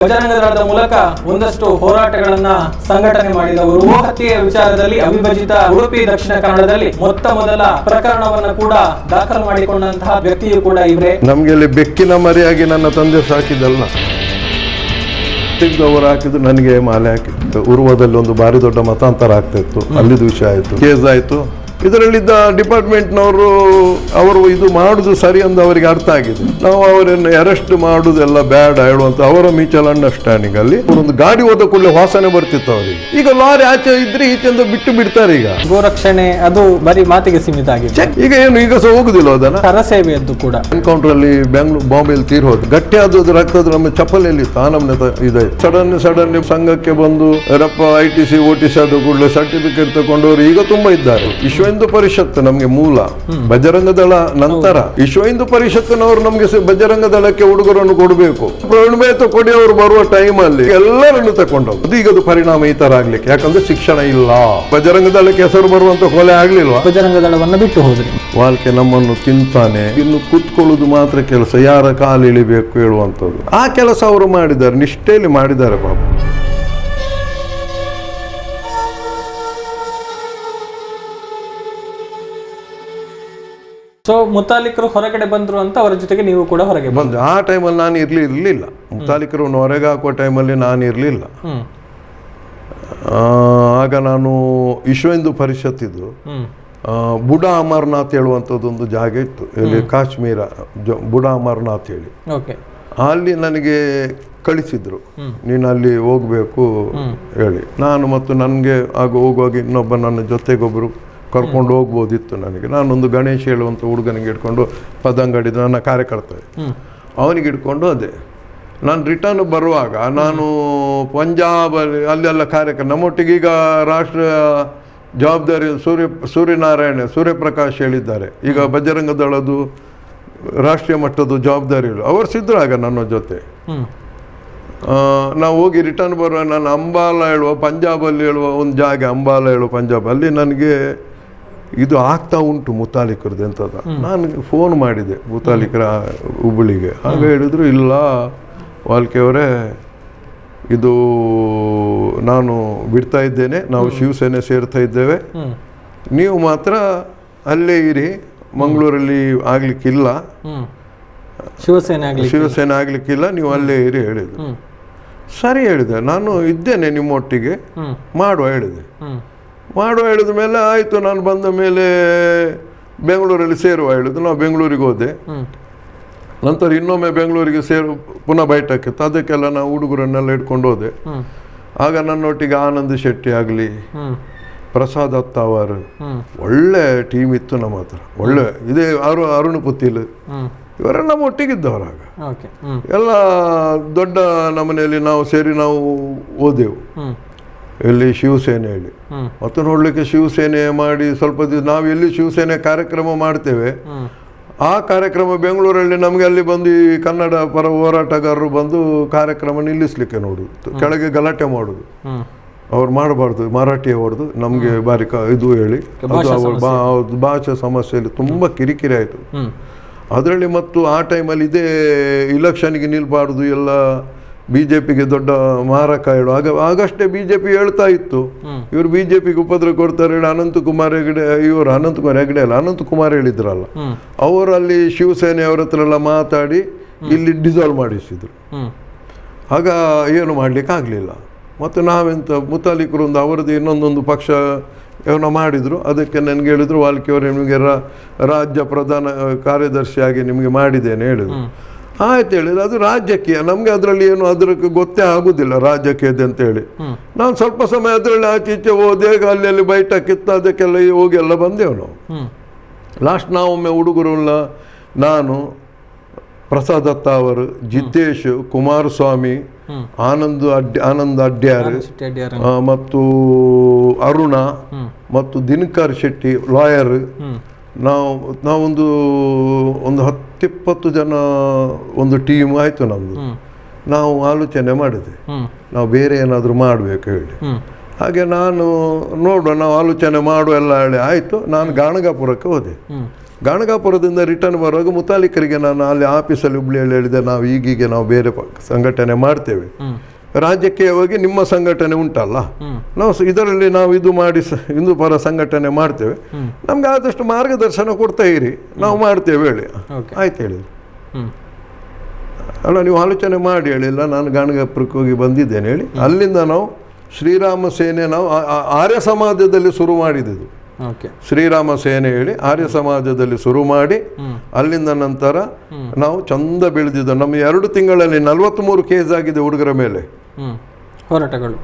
ಬಜರಂಗ ದಳದ ಮೂಲಕ ಒಂದಷ್ಟು ಹೋರಾಟಗಳನ್ನ ಸಂಘಟನೆ ಮಾಡಿದವರು. ಗೋ ಹತ್ಯೆಯ ವಿಚಾರದಲ್ಲಿ ಅವಿಭಜಿತ ಉಡುಪಿ ದಕ್ಷಿಣ ಕನ್ನಡದಲ್ಲಿ ಮೊದಲ ಪ್ರಕರಣವನ್ನ ಕೂಡ ದಾಖಲು ಮಾಡಿಕೊಂಡಂತಹ ವ್ಯಕ್ತಿಯು ಕೂಡ ಇವರೇ. ನಮ್ಗೆ ಇಲ್ಲಿ ಬೆಕ್ಕಿನ ಮರಿಯಾಗಿ ನನ್ನ ತಂದೆ ಸಾಕಿದಲ್ಲ, ಅವರು ಹಾಕಿದ್ದು ನನಗೆ ಮಾಲೆ ಹಾಕಿತ್ತು. ಉರ್ವದಲ್ಲಿ ಒಂದು ಭಾರಿ ದೊಡ್ಡ ಮತಾಂತರ ಆಗ್ತಾ ಇತ್ತು, ಅಲ್ಲಿದ್ದು ವಿಷಯ ಆಯ್ತು, ಕೇಸ್ ಆಯ್ತು. ಇದರಲ್ಲಿದ್ದ ಡಿಪಾರ್ಟ್ಮೆಂಟ್ನವರು ಅವರು ಇದು ಮಾಡುದು ಸರಿ ಅಂತ ಅವರಿಗೆ ಅರ್ಥ ಆಗಿದೆ. ನಾವು ಅವರನ್ನು ಅರೆಸ್ಟ್ ಮಾಡುದೆಲ್ಲ ಬ್ಯಾಡ ಹೇಳುವಂತ ಅವರ ಮ್ಯೂಚುವಲ್ ಅಂಡರ್ಸ್ಟ್ಯಾಂಡಿಂಗ್ ಅಲ್ಲಿ ಒಂದು ಗಾಡಿ ಹೋದ ಕೂಡಲೇ ವಾಸನೆ ಬರ್ತಿತ್ತು ಅವರಿಗೆ. ಈಗ ಲಾರಿ ಆಚೆ ಇದ್ರೆ ಈಚೆಂದ ಬಿಟ್ಟು ಬಿಡ್ತಾರೆ. ಈಗ ಗೋರಕ್ಷಣೆ ಅದು ಬರೀ ಮಾತಿಗೆ ಸೀಮಿತ ಆಗಿದೆ. ಈಗ ಏನು ಈಗ ಸಹ ಹೋಗುದಿಲ್ಲ ಅದನ್ನ. ಕರಸೇವೆಯದ್ದು ಕೂಡ ಎನ್ಕೌಂಟರ್ ಅಲ್ಲಿ ಬಾಂಬೆಯಲ್ಲಿ ತೀರ್ಹೋದು, ಗಟ್ಟಿ ಆದದ್ದು ರಕ್ತದ ನಮ್ಮ ಚಪ್ಪಲಿಯಲ್ಲಿ ಇತ್ತು. ಆ ನಮ್ನೆ ಇದಾಯ್ತು. ಸಡನ್ ಸಂಘಕ್ಕೆ ಬಂದು ರಪ್ಪ ITC OTC ಆದ ಕೂಡಲೇ ಸರ್ಟಿಫಿಕೇಟ್ ತಗೊಂಡವರು ಈಗ ತುಂಬಾ ಇದ್ದಾರೆ. ವಿಶ್ವ ಹಿಂದೂ ಪರಿಷತ್ ನಮ್ಗೆ ಮೂಲ, ಬಜರಂಗ ದಳ ನಂತರ. ವಿಶ್ವ ಹಿಂದೂ ಪರಿಷತ್ನವರು ನಮ್ಗೆ ಬಜರಂಗ ದಳಕ್ಕೆ ಉಡುಗೊರನ್ನು ಕೊಡಬೇಕು, ಪ್ರವೇತ ಕೊಡಿ. ಅವರು ಬರುವ ಟೈಮ್ ಅಲ್ಲಿ ಎಲ್ಲರನ್ನು ತಗೊಂಡವ್ರು. ಅದು ಈಗ ಅದು ಪರಿಣಾಮ ಈ ತರ ಆಗ್ಲಿಕ್ಕೆ, ಯಾಕಂದ್ರೆ ಶಿಕ್ಷಣ ಇಲ್ಲ. ಬಜರಂಗ ದಳಕ್ಕೆ ಹೆಸರು ಬರುವಂತ ಕೊಲೆ ಆಗ್ಲಿಲ್ವಾ? ಬಜರಂಗ ದಳವನ್ನ ಬಿಟ್ಟು ಹೋದ್ರಿ. ವಾಲ್ಕೆ ನಮ್ಮನ್ನು ತಿಂತಾನೆ, ಇನ್ನು ಕೂತ್ಕೊಳ್ಳುದು ಮಾತ್ರ ಕೆಲಸ, ಯಾರ ಕಾಲು ಇಳಿಬೇಕು ಹೇಳುವಂಥದ್ದು. ಆ ಕೆಲಸ ಅವರು ಮಾಡಿದ್ದಾರೆ, ನಿಷ್ಠೆಯಲ್ಲಿ ಮಾಡಿದ್ದಾರೆ ಪಾಪ. ಸೊ ಮುತಾಲಿಕರು ಹೊರಗಡೆ ಬಂದ್ರು ಅಂತ ಅವರ ಜೊತೆಗೆ ನೀವು ಕೂಡ ಹೊರಗೆ ಬಂದು. ಆ ಟೈಮಲ್ಲಿ ನಾನು ಇರಲಿಲ್ಲ. ಮುತಾಲಿಕರು ಹೊರಗೆ ಹಾಕುವ ಟೈಮಲ್ಲಿ ನಾನು ಇರಲಿಲ್ಲ. ಆಗ ನಾನು ವಿಶ್ವ ಹಿಂದೂ ಪರಿಷತ್ ಇದು ಬುಡಾ ಅಮರನಾಥ್ ಹೇಳುವಂಥದ್ದು ಒಂದು ಜಾಗ ಇತ್ತು ಇಲ್ಲಿ ಕಾಶ್ಮೀರ, ಬುಡಾ ಅಮರನಾಥ್ ಹೇಳಿ. ಅಲ್ಲಿ ನನಗೆ ಕಳಿಸಿದ್ರು, ನೀನು ಅಲ್ಲಿ ಹೋಗ್ಬೇಕು ಹೇಳಿ. ನಾನು ಮತ್ತು ನನಗೆ ಆಗ ಹೋಗುವಾಗ ಇನ್ನೊಬ್ಬ ನನ್ನ ಜೊತೆಗೊಬ್ಬರು ಕರ್ಕೊಂಡು ಹೋಗ್ಬೋದಿತ್ತು ನನಗೆ. ನಾನೊಂದು ಗಣೇಶ್ ಹೇಳುವಂಥ ಹುಡುಗನಿಗೆ ಇಟ್ಕೊಂಡು ಪದಂಗಡಿ ನನ್ನ ಕಾರ್ಯಕರ್ತವೆ, ಅವನಿಗೆ ಇಟ್ಕೊಂಡು ಅದೇ ನಾನು ರಿಟರ್ನ್ ಬರುವಾಗ ನಾನು ಪಂಜಾಬ್ ಅಲ್ಲೆಲ್ಲ ಕಾರ್ಯಕ್ರಮ ನಮ್ಮೊಟ್ಟಿಗೆ ಈಗ ರಾಷ್ಟ್ರ ಜವಾಬ್ದಾರಿ ಸೂರ್ಯಪ್ರಕಾಶ್ ಹೇಳಿದ್ದಾರೆ. ಈಗ ಬಜರಂಗ ದಳದ್ದು ರಾಷ್ಟ್ರೀಯ ಮಟ್ಟದ ಜವಾಬ್ದಾರಿ ಅವರು ಸಿದ್ಧರಾಗ ನನ್ನ ಜೊತೆ. ನಾವು ಹೋಗಿ ರಿಟರ್ನ್ ಬರುವ ನಾನು ಅಂಬಾಲ ಹೇಳುವ ಪಂಜಾಬಲ್ಲಿ ಹೇಳುವ ಒಂದು ಜಾಗ, ಅಂಬಾಲ ಹೇಳುವ ಪಂಜಾಬ್, ಅಲ್ಲಿ ನನಗೆ ಇದು ಆಗ್ತಾ ಉಂಟು ಮುತಾಲಿಕರದ್ದು ಎಂತದ. ನಾನು ಫೋನ್ ಮಾಡಿದೆ ಮುತಾಲಿಕರ ಹುಬ್ಬಳ್ಳಿಗೆ. ಆಗ ಹೇಳಿದ್ರು, ಇಲ್ಲ ವಾಲ್ಕೆಯವರೇ, ಇದು ನಾನು ಬಿಡ್ತಾ ಇದ್ದೇನೆ, ನಾವು ಶಿವಸೇನೆ ಸೇರ್ತಾ ಇದ್ದೇವೆ, ನೀವು ಮಾತ್ರ ಅಲ್ಲೇ ಇರಿ, ಮಂಗಳೂರಲ್ಲಿ ಆಗ್ಲಿಕ್ಕಿಲ್ಲ, ಶಿವಸೇನೆ ಆಗ್ಲಿಕ್ಕಿಲ್ಲ, ನೀವು ಅಲ್ಲೇ ಇರಿ ಹೇಳಿದ್ರು. ಸರಿ ಹೇಳಿದೆ, ನಾನು ಇದ್ದೇನೆ ನಿಮ್ಮೊಟ್ಟಿಗೆ, ಮಾಡುವ ಹೇಳಿದೆ. ಹೇಳಿದ ಮೇಲೆ ಆಯಿತು. ನಾನು ಬಂದ ಮೇಲೆ ಬೆಂಗಳೂರಲ್ಲಿ ಸೇರುವ ಹೇಳಿದ್ರು. ನಾವು ಬೆಂಗಳೂರಿಗೆ ಹೋದೆ. ನಂತರ ಇನ್ನೊಮ್ಮೆ ಬೆಂಗಳೂರಿಗೆ ಪುನಃ ಬೈಠಕ್ಕಿತ್ತು. ಅದಕ್ಕೆಲ್ಲ ನಾವು ಹುಡುಗರನ್ನೆಲ್ಲ ಇಟ್ಕೊಂಡು ಹೋದೆ. ಆಗ ನನ್ನೊಟ್ಟಿಗೆ ಆನಂದ್ ಶೆಟ್ಟಿ ಆಗಲಿ, ಪ್ರಸಾದ್ ಅತ್ತಾವರ್, ಒಳ್ಳೆ ಟೀಮ್ ಇತ್ತು ನಮ್ಮ ಹತ್ರ. ಒಳ್ಳೆ ಇದೇ ಅರುಣ್ ಪುತ್ತಿಲ್, ಇವರೆಲ್ಲ ನಮ್ಮ ಒಟ್ಟಿಗಿದ್ದವರಾಗ. ಎಲ್ಲ ದೊಡ್ಡ ನಮ್ಮನೆಯಲ್ಲಿ ನಾವು ಸೇರಿ ನಾವು ಓದೆವು ಎಲ್ಲಿ ಶಿವಸೇನೆ ಹೇಳಿ. ಮತ್ತು ನೋಡ್ಲಿಕ್ಕೆ ಶಿವಸೇನೆ ಮಾಡಿ ಸ್ವಲ್ಪ ದಿವಸ ನಾವು ಎಲ್ಲಿ ಶಿವಸೇನೆ ಕಾರ್ಯಕ್ರಮ ಮಾಡ್ತೇವೆ, ಆ ಕಾರ್ಯಕ್ರಮ ಬೆಂಗಳೂರಲ್ಲಿ ನಮಗೆ ಅಲ್ಲಿ ಬಂದು ಈ ಕನ್ನಡ ಪರ ಹೋರಾಟಗಾರರು ಬಂದು ಕಾರ್ಯಕ್ರಮ ನಿಲ್ಲಿಸ್ಲಿಕ್ಕೆ ನೋಡುದು, ಕೆಳಗೆ ಗಲಾಟೆ ಮಾಡುದು. ಅವ್ರು ಮಾಡಬಾರ್ದು, ಮರಾಠಿ ಹೊಡೆದು ನಮಗೆ ಬಾರಿ ಇದು ಹೇಳಿ, ಭಾಷಾ ಸಮಸ್ಯೆಯಲ್ಲಿ ತುಂಬ ಕಿರಿಕಿರಿ ಆಯಿತು ಅದರಲ್ಲಿ. ಮತ್ತು ಆ ಟೈಮಲ್ಲಿ ಇದೇ ಇಲೆಕ್ಷನ್ಗೆ ನಿಲ್ಬಾರ್ದು, ಎಲ್ಲ BJPಗೆ ದೊಡ್ಡ ಮಾರಕ ಹೇಳು. ಆಗಷ್ಟೇ BJP ಹೇಳ್ತಾ ಇತ್ತು, ಇವರು BJPಗೆ ಉಪದ್ರ ಕೊಡ್ತಾರೆ ಹೇಳಿ. ಅನಂತಕುಮಾರ್ ಹೇಳಿದ್ರಲ್ಲ, ಅವರು ಅಲ್ಲಿ ಶಿವಸೇನೆ ಅವ್ರ ಹತ್ರ ಎಲ್ಲ ಮಾತಾಡಿ ಇಲ್ಲಿ ಡಿಸಾಲ್ವ್ ಮಾಡಿಸಿದ್ರು. ಆಗ ಏನು ಮಾಡ್ಲಿಕ್ಕೆ ಆಗಲಿಲ್ಲ. ಮತ್ತು ನಾವೆಂತ ಮುತಾಲಿಕರು ಒಂದು ಅವರದ್ದು ಇನ್ನೊಂದೊಂದು ಪಕ್ಷ ಏನೋ ಮಾಡಿದ್ರು. ಅದಕ್ಕೆ ನನಗೆ ಹೇಳಿದ್ರು, ವಾಲ್ಕೆಯವರು ನಿಮಗೆ ರಾಜ್ಯ ಪ್ರಧಾನ ಕಾರ್ಯದರ್ಶಿಯಾಗಿ ನಿಮಗೆ ಮಾಡಿದ್ದೇನೆ ಹೇಳಿದ್ರು. ಆಯ್ತು ಹೇಳಿದ್ರು. ಅದು ರಾಜಕೀಯ, ನಮಗೆ ಅದರಲ್ಲಿ ಏನು ಅದಕ್ಕೆ ಗೊತ್ತೇ ಆಗುದಿಲ್ಲ ರಾಜಕೀಯದ ಅಂತ ಹೇಳಿ. ನಾನು ಸ್ವಲ್ಪ ಸಮಯ ಅದರಲ್ಲಿ ಆಚೆ ಈಚೆ ಹೋದೆ, ಅಲ್ಲಿ ಬೈಠಕ್ಕಿತ್ತು, ಅದಕ್ಕೆಲ್ಲ ಹೋಗಿ ಎಲ್ಲ ಬಂದೆವು ನಾವು. ಲಾಸ್ಟ್ ನಾವೊಮ್ಮೆ ಹುಡುಗರುಲ್ಲ, ನಾನು, ಪ್ರಸಾದ್ ಅತ್ತಾವರ್, ಜಿದ್ದೇಶ್, ಕುಮಾರಸ್ವಾಮಿ, ಆನಂದ್ ಅಡ್ಯಾರ್ ಮತ್ತು ಅರುಣ ಮತ್ತು ದಿನಕರ್ ಶೆಟ್ಟಿ ಲಾಯರ್, ನಾವೊಂದು 10-20 ಜನ ಒಂದು ಟೀಮ್ ಆಯಿತು ನಮ್ಮದು. ನಾವು ಆಲೋಚನೆ ಮಾಡಿದೆ, ನಾವು ಬೇರೆ ಏನಾದರೂ ಮಾಡಬೇಕು ಹೇಳಿ. ಹಾಗೆ ನಾನು ನೋಡುವ, ನಾವು ಆಲೋಚನೆ ಮಾಡುವ ಎಲ್ಲ ಹೇಳಿ ಆಯಿತು. ನಾನು ಗಾಣಗಾಪುರಕ್ಕೆ ಹೋದೆ. ಗಾಣಗಾಪುರದಿಂದ ರಿಟರ್ನ್ ಬರುವಾಗ ಮುತಾಲಿಕರಿಗೆ ನಾನು ಅಲ್ಲಿ ಆಫೀಸಲ್ಲಿ ಹುಬ್ಳಿಯಲ್ಲಿ ಹೇಳಿದೆ, ನಾವು ಈಗೀಗೆ ನಾವು ಬೇರೆ ಸಂಘಟನೆ ಮಾಡ್ತೇವೆ, ರಾಜ್ಯಕ್ಕೆ ಹೋಗಿ ನಿಮ್ಮ ಸಂಘಟನೆ ಉಂಟಲ್ಲ, ನಾವು ಇದರಲ್ಲಿ ನಾವು ಇದು ಮಾಡಿ ಹಿಂದೂ ಪರ ಸಂಘಟನೆ ಮಾಡ್ತೇವೆ, ನಮ್ಗೆ ಆದಷ್ಟು ಮಾರ್ಗದರ್ಶನ ಕೊಡ್ತಾ ಇರಿ, ನಾವು ಮಾಡ್ತೇವೆ ಹೇಳಿ. ಆಯ್ತು ಹೇಳಿದ್ರು. ಅಲ್ಲ ನೀವು ಆಲೋಚನೆ ಮಾಡಿ ಹೇಳಿಲ್ಲ, ನಾನು ಗಾಣಗಾಪುರಕ್ಕೆ ಹೋಗಿ ಬಂದಿದ್ದೇನೆ ಹೇಳಿ. ಅಲ್ಲಿಂದ ನಾವು ಶ್ರೀರಾಮ ಸೇನೆ ನಾವು ಆರ್ಯ ಸಮಾಜದಲ್ಲಿ ಶುರು ಮಾಡಿದ್ದು. ಶ್ರೀರಾಮ ಸೇನೆ ಹೇಳಿ ಆರ್ಯ ಸಮಾಜದಲ್ಲಿ ಶುರು ಮಾಡಿ ಅಲ್ಲಿಂದ ನಂತರ ನಾವು ಚಂದ ಬೆಳೆದಿದ್ದು. ನಮ್ಮ 2 ತಿಂಗಳಲ್ಲಿ 43 ಕೇಸ್ ಆಗಿದೆ ಹುಡುಗರ ಮೇಲೆ ಹೋರಾಟಗಳು.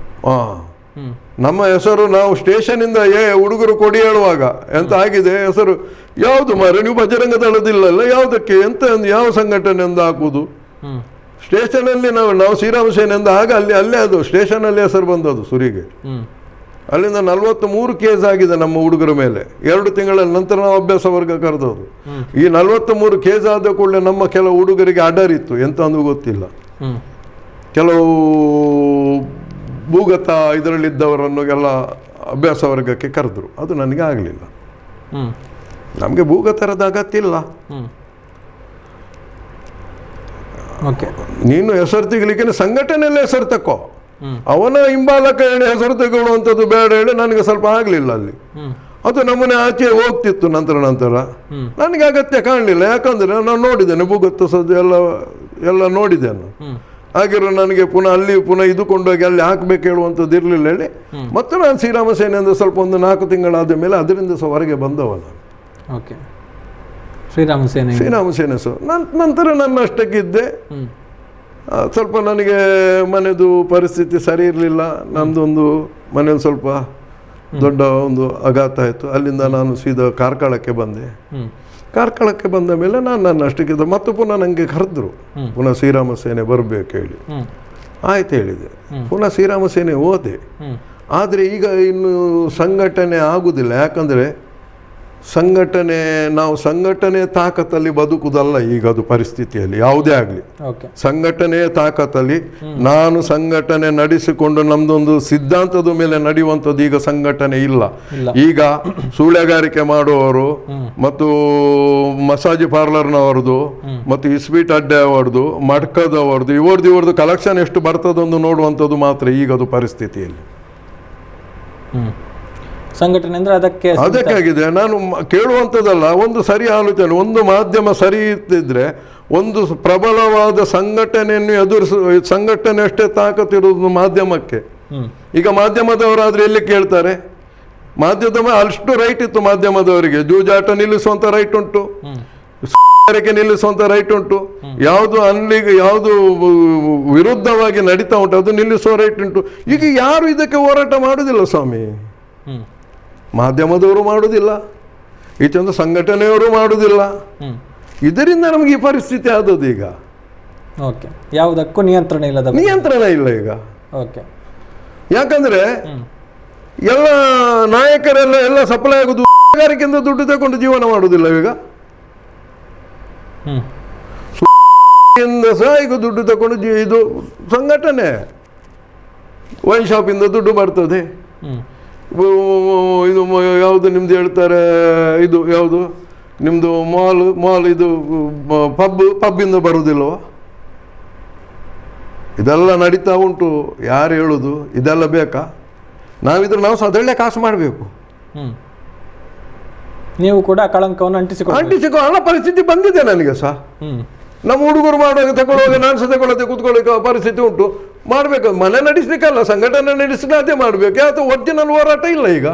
ನಮ್ಮ ಹೆಸರು ನಾವು ಸ್ಟೇಷನಿಂದ ಹುಡುಗರು ಕೊಡಿ ಹೇಳುವಾಗ ಎಂತ ಆಗಿದೆ ಹೆಸರು, ಯಾವುದು ಮಾರೆ ನೀವು ಬಜರಂಗ ದಳದಿಲ್ಲಲ್ಲ, ಯಾವುದಕ್ಕೆ ಎಂತ ಯಾವ ಸಂಘಟನೆ ಎಂದು ಹಾಕುವುದು. ಸ್ಟೇಷನಲ್ಲಿ ನಾವು ಶ್ರೀರಾಮ ಸೇನೆ ಎಂದ ಆಗ ಅಲ್ಲೇ ಅದು ಸ್ಟೇಷನಲ್ಲಿ ಹೆಸರು ಬಂದದ್ದು ಸುರಿಗೆ. ಅಲ್ಲಿಂದ 43 ಕೇಸ್ ಆಗಿದೆ ನಮ್ಮ ಹುಡುಗರ ಮೇಲೆ 2 ತಿಂಗಳ ನಂತರ ನಾವು ಅಭ್ಯಾಸ ವರ್ಗ ಕರೆದವರು. ಈ 43 ಕೇಸ್ ಆದ ಕೂಡಲೇ ನಮ್ಮ ಕೆಲವು ಹುಡುಗರಿಗೆ ಅಡರಿತ್ತು, ಎಂತ ಅಂದು ಗೊತ್ತಿಲ್ಲ. ಕೆಲವು ಭೂಗತ ಇದರಲ್ಲಿದ್ದವರನ್ನು ಎಲ್ಲ ಅಭ್ಯಾಸ ವರ್ಗಕ್ಕೆ ಕರೆದ್ರು, ಅದು ನನಗೆ ಆಗಲಿಲ್ಲ. ನಮಗೆ ಭೂಗತರದ ಅಗತ್ಯ ಇಲ್ಲ. ನೀನು ಹೆಸರು ತೆಗಿಲಿಕ್ಕೆ ಸಂಘಟನೆಯಲ್ಲೇ ಹೆಸರು ತಕ್ಕೋ, ಅವನ ಹಿಂಬಾಲಕ ಹೇಳಿ ಹೆಸರು ತಗೊಳ್ಳುವಂಥದ್ದು ಬೇಡ ಹೇಳಿ ನನಗೆ ಸ್ವಲ್ಪ ಆಗಲಿಲ್ಲ ಅಲ್ಲಿ. ಅದು ನಮ್ಮನೆ ಆಚೆ ಹೋಗ್ತಿತ್ತು ನಂತರ ನನಗೆ ಅಗತ್ಯ ಕಾಣಲಿಲ್ಲ. ಯಾಕಂದರೆ ನಾನು ನೋಡಿದ್ದೇನೆ ಭೂಗತ ಎಲ್ಲ ನೋಡಿದ್ದೇನೆ. ಹಾಗಿರೋ ನನಗೆ ಪುನಃ ಇದು ಕೊಂಡೋಗಿ ಅಲ್ಲಿ ಹಾಕಬೇಕು ಹೇಳುವಂಥದ್ದು ಇರಲಿಲ್ಲ ಹೇಳಿ ಮತ್ತೆ ನಾನು ಶ್ರೀರಾಮ ಸೇನೆಯಿಂದ ಸ್ವಲ್ಪ ಒಂದು 4 ತಿಂಗಳಾದ ಮೇಲೆ ಅದರಿಂದ ಸಹ ಹೊರಗೆ ಬಂದವ ನಾನು. ಶ್ರೀರಾಮ ಸೇನೆ ನಂತರ ನನ್ನ ಅಷ್ಟಕ್ಕಿದ್ದೆ. ಸ್ವಲ್ಪ ನನಗೆ ಮನೆದು ಪರಿಸ್ಥಿತಿ ಸರಿ ಇರಲಿಲ್ಲ. ನಮ್ಮದೊಂದು ಮನೇಲಿ ಸ್ವಲ್ಪ ದೊಡ್ಡ ಒಂದು ಆಘಾತ ಆಯಿತು. ಅಲ್ಲಿಂದ ನಾನು ಸೀದಾ ಕಾರ್ಕಳಕ್ಕೆ ಬಂದೆ. ಕಾರ್ಕಳಕ್ಕೆ ಬಂದ ಮೇಲೆ ನಾನು ನನ್ನ ಅಷ್ಟಕ್ಕಿದ್ದ ಮತ್ತೆ ಪುನಃ ನನಗೆ ಕರೆದ್ರು, ಪುನಃ ಶ್ರೀರಾಮ ಸೇನೆ ಬರಬೇಕು ಹೇಳಿ. ಆಯ್ತು ಹೇಳಿದೆ. ಪುನಃ ಶ್ರೀರಾಮ ಸೇನೆ ಹೋದೆ. ಆದರೆ ಈಗ ಇನ್ನು ಸಂಘಟನೆ ಆಗುವುದಿಲ್ಲ. ಯಾಕಂದರೆ ನಾವು ಸಂಘಟನೆ ತಾಕತ್ತಲ್ಲಿ ಬದುಕುವುದಲ್ಲ ಈಗ ಅದು ಪರಿಸ್ಥಿತಿಯಲ್ಲಿ ಯಾವುದೇ ಆಗಲಿ. ಸಂಘಟನೆಯ ತಾಕತ್ತಲ್ಲಿ ನಾನು ಸಂಘಟನೆ ನಡೆಸಿಕೊಂಡು ನಮ್ದೊಂದು ಸಿದ್ಧಾಂತದ ಮೇಲೆ ನಡೆಯುವಂಥದ್ದು ಈಗ ಸಂಘಟನೆ ಇಲ್ಲ. ಈಗ ಸೂಳೆಗಾರಿಕೆ ಮಾಡುವವರು ಮತ್ತು ಮಸಾಜ್ ಪಾರ್ಲರ್ನವರದು ಮತ್ತು ಇಸ್ವೀಟ್ ಅಡ್ಡೆ ಅವರದು ಮಡ್ಕದವರದು ಇವ್ರದ್ದು ಕಲೆಕ್ಷನ್ ಎಷ್ಟು ಬರ್ತದೊಂದು ನೋಡುವಂಥದ್ದು ಮಾತ್ರ ಈಗ ಅದು ಪರಿಸ್ಥಿತಿಯಲ್ಲಿ. ಸಂಘಟನೆ ಅಂದ್ರೆ ಅದಕ್ಕಾಗಿದೆ ನಾನು ಕೇಳುವಂಥದ್ದಲ್ಲ. ಒಂದು ಸರಿ ಆಲೋಚನೆ, ಒಂದು ಮಾಧ್ಯಮ ಸರಿ ಇರ್ತಿದ್ರೆ ಒಂದು ಪ್ರಬಲವಾದ ಸಂಘಟನೆಯನ್ನು ಸಂಘಟನೆ ಅಷ್ಟೇ ತಾಕತ್ತಿರುವುದು ಮಾಧ್ಯಮಕ್ಕೆ. ಈಗ ಮಾಧ್ಯಮದವರಾದ್ರೆ ಎಲ್ಲಿ ಕೇಳ್ತಾರೆ? ಮಾಧ್ಯಮ ಅಷ್ಟು ರೈಟ್ ಇತ್ತು ಮಾಧ್ಯಮದವರಿಗೆ. ಜೂಜಾಟ ನಿಲ್ಲಿಸುವಂತ ರೈಟ್ ಉಂಟು, ನಿಲ್ಲಿಸುವಂತ ರೈಟ್ ಉಂಟು, ಯಾವುದು ಯಾವುದು ವಿರುದ್ಧವಾಗಿ ನಡೀತಾ ಉಂಟು ಅದು ನಿಲ್ಲಿಸುವ ರೈಟ್ ಉಂಟು. ಈಗ ಯಾರು ಇದಕ್ಕೆ ಹೋರಾಟ ಮಾಡುವುದಿಲ್ಲ ಸ್ವಾಮಿ. ಮಾಧ್ಯಮದವರು ಮಾಡುವುದಿಲ್ಲ, ಈಚೊಂದು ಸಂಘಟನೆಯವರು ಮಾಡುವುದಿಲ್ಲ. ಇದರಿಂದ ನಮಗೆ ಈ ಪರಿಸ್ಥಿತಿ ಆದದ್ದು ಈಗ. ಯಾವುದಕ್ಕೂ ನಿಯಂತ್ರಣ ಇಲ್ಲ ಈಗ. ಯಾಕಂದ್ರೆ ಎಲ್ಲ ನಾಯಕರೆಲ್ಲ ಸಪ್ಲೈ ಆಗುದು ಗಾರಿಕೆಯಿಂದ ದುಡ್ಡು ತಗೊಂಡು ಜೀವನ ಮಾಡುವುದಿಲ್ಲ ಈಗ. ಸಹ ಈಗ ದುಡ್ಡು ತಗೊಂಡು ಇದು ಸಂಘಟನೆ ವೈನ್ ಶಾಪಿಂದ ದುಡ್ಡು ಬರ್ತದೆ. ಇದು ಯಾವುದು ನಿಮ್ದು ಹೇಳ್ತಾರೆ, ಇದು ಯಾವುದು ನಿಮ್ಮದು ಮಾಲ್ ಇದು ಪಬ್ಬಿಂದ ಬರುವುದಿಲ್ಲವ? ಇದೆಲ್ಲ ನಡೀತಾ ಉಂಟು. ಯಾರು ಹೇಳುದು ಇದೆಲ್ಲ ಬೇಕಾ? ನಾವು ಸಹ ಅದರಲ್ಲೇ ಕಾಸು ಮಾಡಬೇಕು. ನೀವು ಕೂಡ ಕಳಂಕವನ್ನು ಅಂಟಿಸಿಕೊ ಹಣ ಪರಿಸ್ಥಿತಿ ಬಂದಿದೆ ನನಗೆ ಸಹ. ನಮ್ಮ ಹುಡುಗರು ಮಾಡುವಾಗ ತಗೊಳ್ಳುವಾಗ ನಾನು ಸಹ ತಗೊಳ್ಳೋದೆ ಕೂತ್ಕೊಳ್ಳಿಕ್ಕೆ ಪರಿಸ್ಥಿತಿ ಉಂಟು. ಮಾಡಬೇಕು, ಮನೆ ನಡೆಸಲಿಕ್ಕಲ್ಲ, ಸಂಘಟನೆ ನಡೆಸಲಿಕ್ಕೆ ಅದೇ ಮಾಡಬೇಕು. ಯಾವುದು ಒರಿಜಿನಲ್ ಹೋರಾಟ ಇಲ್ಲ ಈಗ.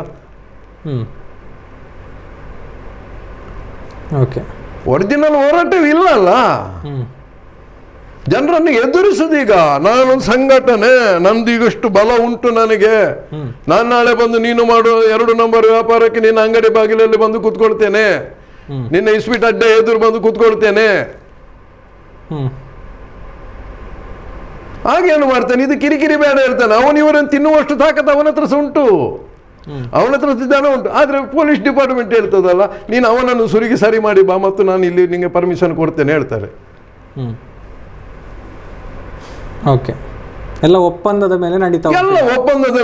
ಒರಿಜಿನಲ್ ಹೋರಾಟವೂ ಇಲ್ಲ ಅಲ್ಲ. ಜನರನ್ನು ಎದುರಿಸುದು ಈಗ. ನಾನೊಂದು ಸಂಘಟನೆ, ನಂದು ಈಗಷ್ಟು ಬಲ ಉಂಟು ನನಗೆ, ನಾನು ನಾಳೆ ಬಂದು ನೀನು ಮಾಡೋ 2 ನಂಬರ್ ವ್ಯಾಪಾರಕ್ಕೆ ನಿನ್ನ ಅಂಗಡಿ ಬಾಗಿಲಲ್ಲಿ ಬಂದು ಕೂತ್ಕೊಳ್ತೇನೆ, ನಿನ್ನ ಇಸ್ಪೀಟ್ ಅಡ್ಡೆ ಎದುರು ಬಂದು ಕೂತ್ಕೊಳ್ತೇನೆ, ಹಾಗೇನು ಮಾಡ್ತಾನೆ. ಇದು ಕಿರಿಕಿರಿ ಬೇಡ ಇರ್ತಾನೆ. ಇವರನ್ನು ತಿನ್ನುವಷ್ಟು ತಾಕತ್ತು ಅವನ ಹತ್ರ ಸಹ ಉಂಟು, ಅವನ ಹತ್ರ ಸಿದ್ಧಾನ ಉಂಟು. ಆದರೆ ಪೊಲೀಸ್ ಡಿಪಾರ್ಟ್ಮೆಂಟ್ ಹೇಳ್ತದಲ್ಲ, ನೀನು ಅವನನ್ನು ಸುರುಗಿ ಸರಿ ಮಾಡಿ ಬಾ ಮತ್ತು ನಾನು ಇಲ್ಲಿ ನಿಮಗೆ ಪರ್ಮಿಷನ್ ಕೊಡ್ತೇನೆ ಹೇಳ್ತಾರೆ. ಎಲ್ಲ ಒಪ್ಪಂದದ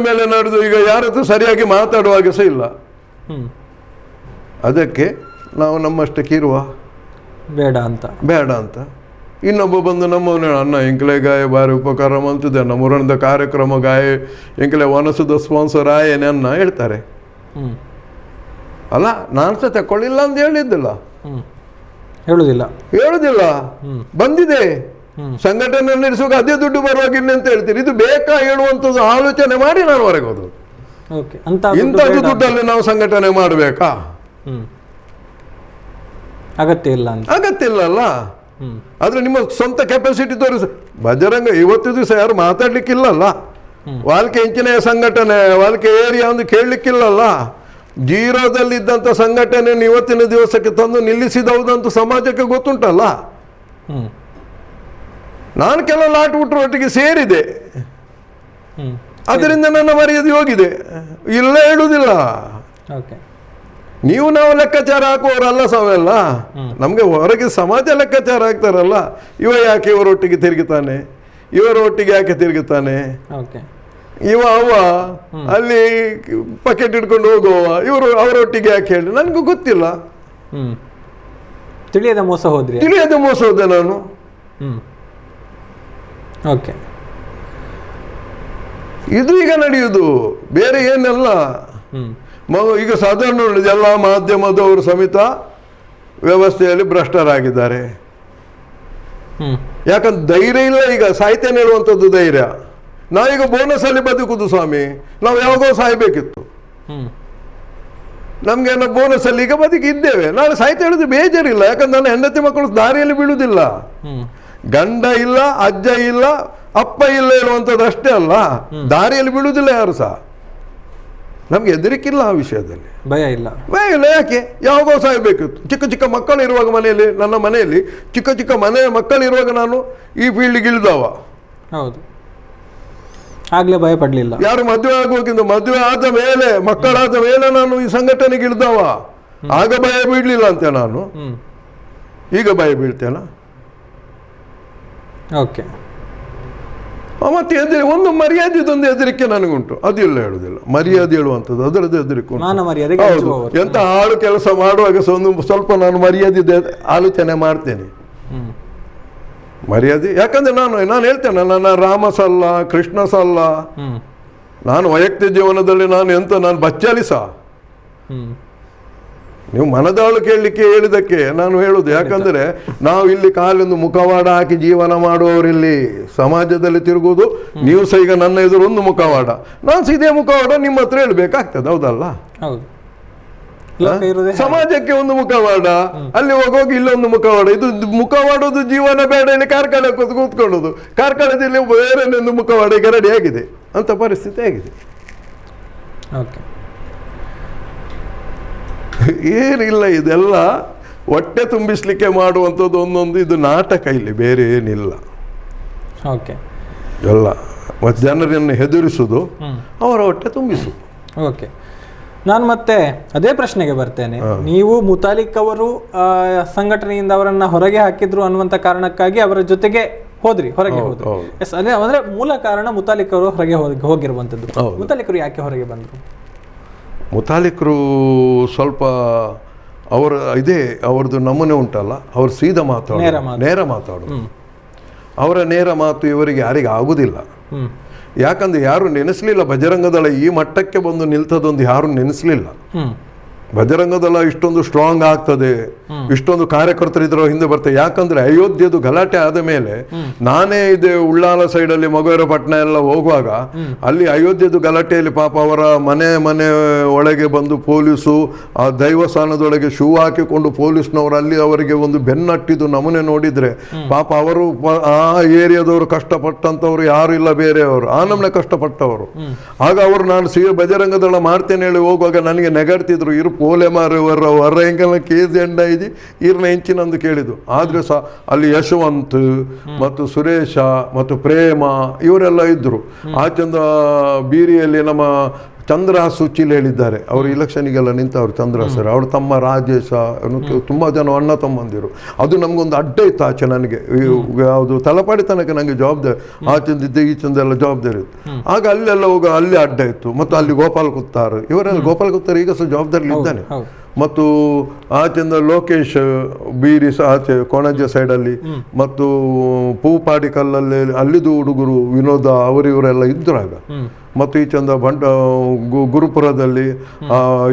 ಮೇಲೆ ನಡೆದು ಈಗ ಯಾರ ಹತ್ರ ಸರಿಯಾಗಿ ಮಾತಾಡುವಾಗ ಸಹ ಇಲ್ಲ. ಅದಕ್ಕೆ ನಾವು ನಮ್ಮಷ್ಟಕ್ಕೆ ಇರುವ, ಬೇಡ ಅಂತ. ಇನ್ನೊಬ್ಬ ಬಂದು ನಮ್ಮವನೇ ಅನ್ನ ಇಂಕಲೆ ಗಾಯ ಬಾರಿ ಉಪಕಾರ ಮಂತಿದೆ ನಮ್ಮೂರಣದ ಕಾರ್ಯಕ್ರಮ ಗಾಯ ಇಂಕಲೆ ವನಸದ ಸ್ಪಾನ್ಸರ್ ಆಯೇನೆ ಅನ್ನ ಹೇಳ್ತಾರೆ. ಅಲ್ಲ ನಾನು ಸಹ ತಕೊಳ್ಳಿಲ್ಲ ಅಂತ ಹೇಳಿದ್ದಿಲ್ಲ, ಹೇಳುದಿಲ್ಲ. ಬಂದಿದೆ ಸಂಘಟನೆ ನಡೆಸುವಾಗ ಅದೇ ದುಡ್ಡು ಬರುವಾಗಿಲ್ಲ ಅಂತ ಹೇಳ್ತೀರಿ. ಇದು ಬೇಕಾ ಹೇಳುವಂಥದ್ದು ಆಲೋಚನೆ ಮಾಡಿ ನಾನು ಹೊರಗೆ ಹೋದದ್ದು. ಇಂಥದ್ದು ದುಡ್ಡಲ್ಲಿ ನಾವು ಸಂಘಟನೆ ಮಾಡಬೇಕಾ? ಅಗತ್ಯ ಇಲ್ಲಲ್ಲ. ಆದ್ರೆ ನಿಮ್ಮ ಸ್ವಂತ ಕೆಪಾಸಿಟಿ ತೋರಿಸ. ಬಜರಂಗ ಇವತ್ತು ದಿವಸ ಯಾರು ಮಾತಾಡ್ಲಿಕ್ಕಿಲ್ಲಲ್ಲ. ವಾಲ್ಕೆ ಇಂಚಿನ ಸಂಘಟನೆ, ವಾಲ್ಕೆ ಏರಿಯಾ ಒಂದು ಕೇಳಲಿಕ್ಕಿಲ್ಲಲ್ಲ. ಜೀರೋದಲ್ಲಿದ್ದಂಥ ಸಂಘಟನೆ ಇವತ್ತಿನ ದಿವಸಕ್ಕೆ ತಂದು ನಿಲ್ಲಿಸಿದವುದಂತೂ ಸಮಾಜಕ್ಕೆ ಗೊತ್ತುಂಟಲ್ಲ. ನಾನು ಕೆಲವು ಲಾಟ್ ಬಿಟ್ಟರು ಒಟ್ಟಿಗೆ ಸೇರಿದೆ, ಅದರಿಂದ ನನ್ನ ಮರ್ಯಾದೆ ಹೋಗಿದೆ. ಇಲ್ಲ ಹೇಳುವುದಿಲ್ಲ. ನೀವು ನಾವು ಲೆಕ್ಕಾಚಾರ ಹಾಕುವವರಲ್ಲ ಸಾವೆಲ್ಲ. ನಮಗೆ ಹೊರಗೆ ಸಮಾಜ ಲೆಕ್ಕಾಚಾರ ಹಾಕ್ತಾರಲ್ಲ. ಇವ ಯಾಕೆ ಇವರೊಟ್ಟಿಗೆ ತಿರುಗುತ್ತಾನೆ, ಇವರೊಟ್ಟಿಗೆ ಯಾಕೆ ತಿರುಗುತ್ತಾನೆ, ಇವ ಅವ ಅಲ್ಲಿ ಪಕೆಟ್ ಹಿಡ್ಕೊಂಡು ಹೋಗುವ, ಇವರು ಅವರೊಟ್ಟಿಗೆ ಯಾಕೆ ಹೇಳಿ ನನಗೂ ಗೊತ್ತಿಲ್ಲ. ತಿಳಿಯದ ಮೋಸ ಹೋದೆ ನಾನು. ಇದು ಈಗ ನಡೆಯುವುದು, ಬೇರೆ ಏನೆಲ್ಲ. ಈಗ ಸಾಧಾರಣ ಎಲ್ಲ ಮಾಧ್ಯಮದವರು ಸಮೇತ ವ್ಯವಸ್ಥೆಯಲ್ಲಿ ಭ್ರಷ್ಟರಾಗಿದ್ದಾರೆ. ಯಾಕಂದ್ರೆ ಧೈರ್ಯ ಇಲ್ಲ. ಈಗ ಸಾಯ್ತೇನೆ ಹೇಳುವಂಥದ್ದು ಧೈರ್ಯ. ನಾವೀಗ ಬೋನಸ್ ಅಲ್ಲಿ ಬದುಕುದು ಸ್ವಾಮಿ, ನಾವು ಯಾವಾಗೋ ಸಾಯ್ಬೇಕಿತ್ತು. ನಮ್ಗೆ ಬೋನಸ್ ಅಲ್ಲಿ ಈಗ ಬದುಕಿದ್ದೇವೆ, ನಾಳೆ ಸಾಯ್ತಾ ಹೇಳುದು ಬೇಜಾರಿಲ್ಲ. ಯಾಕಂದ್ರೆ ನನ್ನ ಹೆಂಡತಿ ಮಕ್ಕಳು ದಾರಿಯಲ್ಲಿ ಬೀಳುವುದಿಲ್ಲ. ಗಂಡ ಇಲ್ಲ, ಅಜ್ಜ ಇಲ್ಲ, ಅಪ್ಪ ಇಲ್ಲ ಹೇಳುವಂಥದ್ದು ಅಷ್ಟೇ ಅಲ್ಲ, ದಾರಿಯಲ್ಲಿ ಬೀಳುವುದಿಲ್ಲ ಯಾರು ಸಹ. ನಮ್ಗೆ ಹೆದರಿಕಿಲ್ಲ ಆ ವಿಷಯದಲ್ಲಿ, ಭಯ ಇಲ್ಲ. ಯಾಕೆ ಯಾವಾಗೋ ಸಾಯ್ಬೇಕಿತ್ತು. ಚಿಕ್ಕ ಚಿಕ್ಕ ಮಕ್ಕಳು ಇರುವಾಗ ಮನೆಯಲ್ಲಿ, ನನ್ನ ಮನೆಯಲ್ಲಿ ಚಿಕ್ಕ ಚಿಕ್ಕ ಮಕ್ಕಳು ಇರುವಾಗ ನಾನು ಈ ಫೀಲ್ಡ್ಗೆ ಇಳಿದವ. ಆಗ್ಲೇ ಭಯ ಪಡ್ಲಿಲ್ಲ. ಯಾರು ಮದುವೆ ಆಗುವಕ್ಕಿಂತ ಮದುವೆ ಆದ ಮೇಲೆ, ಮಕ್ಕಳಾದ ಮೇಲೆ ನಾನು ಈ ಸಂಘಟನೆಗೆ ಇಳಿದವ. ಆಗ ಭಯ ಬೀಳಲಿಲ್ಲ ಅಂತೆ ನಾನು. ಈಗ ಭಯ ಬೀಳ್ತೇನಾ? ಮತ್ತೆ ಒಂದು ಮರ್ಯಾದೆದೊಂದು ಹೆದರಿಕೆ ನನಗುಂಟು. ಅದಿಲ್ಲ ಹೇಳುದಿಲ್ಲ. ಮರ್ಯಾದೆ ಹೇಳುವಂಥದ್ದು ಅದರದ್ದು ಹೆದರಿಕೆ ಉಂಟು. ಹೌದು, ಎಂತ ಹಾಳು ಕೆಲಸ ಮಾಡುವಾಗ ಸ್ವಲ್ಪ ನಾನು ಮರ್ಯಾದೆ ಆಲೋಚನೆ ಮಾಡ್ತೇನೆ. ಮರ್ಯಾದೆ ಯಾಕಂದ್ರೆ ನಾನು ಹೇಳ್ತೇನೆ, ನನ್ನ ರಾಮ ಸಲ್ಲ, ಕೃಷ್ಣ ಸಲ್ಲ. ನಾನು ವೈಯಕ್ತಿಕ ಜೀವನದಲ್ಲಿ ನಾನು ಬಚ್ಚಲಿಸ. ನೀವು ಮನದಾಳು ಕೇಳಲಿಕ್ಕೆ ಹೇಳಿದಕ್ಕೆ ನಾನು ಹೇಳುದು. ಯಾಕಂದ್ರೆ ನಾವು ಇಲ್ಲಿ ಕಾಲೊಂದು ಮುಖವಾಡ ಹಾಕಿ ಜೀವನ ಮಾಡುವವರಿಲ್ಲಿ ಸಮಾಜದಲ್ಲಿ ತಿರುಗುವುದು. ನೀವು ಸಹ ಈಗ ನನ್ನ ಎದುರು ಒಂದು ಮುಖವಾಡ, ನಾನು ಸಹ ಇದೇ ಮುಖವಾಡ ನಿಮ್ಮ ಹತ್ರ ಹೇಳ್ಬೇಕಾಗ್ತದೆ. ಹೌದಲ್ಲ? ಸಮಾಜಕ್ಕೆ ಒಂದು ಮುಖವಾಡ, ಅಲ್ಲಿ ಹೋಗೋಗಿ ಇಲ್ಲೊಂದು ಮುಖವಾಡ. ಇದು ಮುಖವಾಡೋದು ಜೀವನ ಬೇಡ, ಇಲ್ಲಿ ಕಾರ್ಖಾನೆ ಕೂತ್ಕೊಳ್ಳೋದು. ಕಾರ್ಖಾನೆಯಲ್ಲಿ ಬೇರೆ ಒಂದು ಮುಖವಾಡ ಈಗ ರೆಡಿ ಆಗಿದೆ ಅಂತ ಪರಿಸ್ಥಿತಿ ಆಗಿದೆ. ಏನಿಲ್ಲ, ಇದೆಲ್ಲ ಹೊಟ್ಟೆ ತುಂಬಿಸ್ಲಿಕ್ಕೆ ಮಾಡುವಂಥದ್ದು ಒಂದೊಂದು. ಇದು ನಾಟಕ, ಇಲ್ಲಿ ಬೇರೆ ಏನಿಲ್ಲ. ಎಲ್ಲ ಮತ್ತೆ ಜನರನ್ನು ಹೆದರಿಸುವುದು, ಅವರ ಹೊಟ್ಟೆ ತುಂಬಿಸುವುದು. ನಾನು ಮತ್ತೆ ಅದೇ ಪ್ರಶ್ನೆಗೆ ಬರ್ತೇನೆ. ನೀವು ಮುತಾಲಿಕ್ ಅವರು ಸಂಘಟನೆಯಿಂದ ಅವರನ್ನ ಹೊರಗೆ ಹಾಕಿದ್ರು ಅನ್ನುವಂತ ಕಾರಣಕ್ಕಾಗಿ ಅವರ ಜೊತೆಗೆ ಹೊರಗೆ ಹೋದ್ರು. ಅದೇ ಅಂದ್ರೆ ಮೂಲ ಕಾರಣ ಮುತಾಲಿಕ್ ಅವರು ಹೊರಗೆ ಹೋಗಿರುವಂತದ್ದು. ಮುತಾಲಿಕರು ಯಾಕೆ ಹೊರಗೆ ಬಂದ್ರು? ಮುತಾಲಿಕರು ಸ್ವಲ್ಪ ಅವ್ರದ್ದು ನಮೂನೆ ಉಂಟಲ್ಲ, ಅವ್ರು ಸೀದಾ ನೇರ ಮಾತಾಡೋದು. ಅವರ ನೇರ ಮಾತು ಇವರಿಗೆ ಯಾರಿಗೆ ಆಗುದಿಲ್ಲ. ಯಾಕಂದ್ರೆ ಯಾರು ನೆನೆಸ್ಲಿಲ್ಲ ಬಜರಂಗದಳ ಈ ಮಟ್ಟಕ್ಕೆ ಬಂದು ನಿಲ್ತದೊಂದು ಯಾರು ನೆನೆಸ್ಲಿಲ್ಲ. ಬಜರಂಗದಳ ಇಷ್ಟೊಂದು ಸ್ಟ್ರಾಂಗ್ ಆಗ್ತದೆ, ಇಷ್ಟೊಂದು ಕಾರ್ಯಕರ್ತರಿದ್ರ ಹಿಂದೆ ಬರ್ತದೆ. ಯಾಕಂದ್ರೆ ಅಯೋಧ್ಯೆದು ಗಲಾಟೆ ಆದ ಮೇಲೆ ನಾನೇ ಇದೆ ಉಳ್ಳಾಲ ಸೈಡಲ್ಲಿ ಮಗುವರ ಪಟ್ಟಣ ಎಲ್ಲ ಹೋಗುವಾಗ ಅಲ್ಲಿ ಅಯೋಧ್ಯೆದು ಗಲಾಟೆಯಲ್ಲಿ ಪಾಪ ಅವರ ಮನೆ ಒಳಗೆ ಬಂದು ಪೊಲೀಸು ಆ ದೈವಸ್ಥಾನದೊಳಗೆ ಶೂ ಹಾಕಿಕೊಂಡು ಪೊಲೀಸ್ನವರು ಅಲ್ಲಿ ಅವರಿಗೆ ಒಂದು ಬೆನ್ನಟ್ಟಿದ್ದು ನಮೂನೆ ನೋಡಿದ್ರೆ ಪಾಪ ಅವರು ಆ ಏರಿಯಾದವರು ಕಷ್ಟಪಟ್ಟಂತವ್ರು ಯಾರು ಇಲ್ಲ ಬೇರೆಯವರು, ಆ ನಮ್ಮನೆ ಕಷ್ಟಪಟ್ಟವರು. ಆಗ ಅವರು ನಾನು ಬಜರಂಗದಳ ಮಾಡ್ತೇನೆ ಹೇಳಿ ಹೋಗುವಾಗ ನನಗೆ ನೆಗಡ್ತಿದ್ರು, ಇರು ಪೋಲೆ ಮಾರುವರ ಹೊರ ಹೆಂಗಲ್ಲ ಕೇಜಿ ಎಂಡ ಇದಿ ಇರ್ನ ಹೆಂಚಿನಂದು ಕೇಳಿದ್ದು. ಆದರೆ ಸಹ ಅಲ್ಲಿ ಯಶವಂತ್ ಮತ್ತು ಸುರೇಶ ಮತ್ತು ಪ್ರೇಮ ಇವರೆಲ್ಲ ಇದ್ದರು. ಆಚೆಂದ ಬೀರಿಯಲ್ಲಿ ನಮ್ಮ ಚಂದ್ರಹಾಸ್ ಸುಚಿಲ್ ಹೇಳಿದ್ದಾರೆ, ಅವರು ಇಲೆಕ್ಷನಿಗೆಲ್ಲ ನಿಂತವರು ಚಂದ್ರಹಾಸ್ ಸರ್. ಅವ್ರ ತಮ್ಮ ರಾಜೇಶ, ತುಂಬ ಜನ ಅಣ್ಣ ತಮ್ಮಂದಿರು. ಅದು ನಮಗೊಂದು ಅಡ್ಡ ಇತ್ತು ಆಚೆ. ನನಗೆ ಯಾವುದು ತಲಪಾಡಿ ತನಕ ನನಗೆ ಜವಾಬ್ದಾರಿ, ಆಚೆಂದಿದ್ದೆ ಈಚೆಂದೆಲ್ಲ ಜವಾಬ್ದಾರಿ ಇತ್ತು. ಆಗ ಅಲ್ಲೆಲ್ಲ ಅಲ್ಲಿ ಅಡ್ಡ ಇತ್ತು. ಮತ್ತು ಅಲ್ಲಿ ಗೋಪಾಲ್ ಕುತ್ತಾರ್ ಇವರೆಲ್ಲ, ಗೋಪಾಲ್ ಕುತ್ತಾರ್ ಈಗ ಸಹ ಜವಾಬ್ದಾರಿ ಇದ್ದಾನೆ. ಮತ್ತು ಆಚೆಯಿಂದ ಲೋಕೇಶ್ ಬೀರಿ ಆಚೆ ಕೊಣಜೆ ಸೈಡಲ್ಲಿ ಮತ್ತು ಪೂಪಾಡಿಕಲ್ಲಲ್ಲಿ ಅಲ್ಲಿದು ಹುಡುಗರು ವಿನೋದ ಅವರಿವರೆಲ್ಲ ಇದ್ರಾಗ ಮತ್ತು ಈಚೆಂದ ಗುರುಪುರದಲ್ಲಿ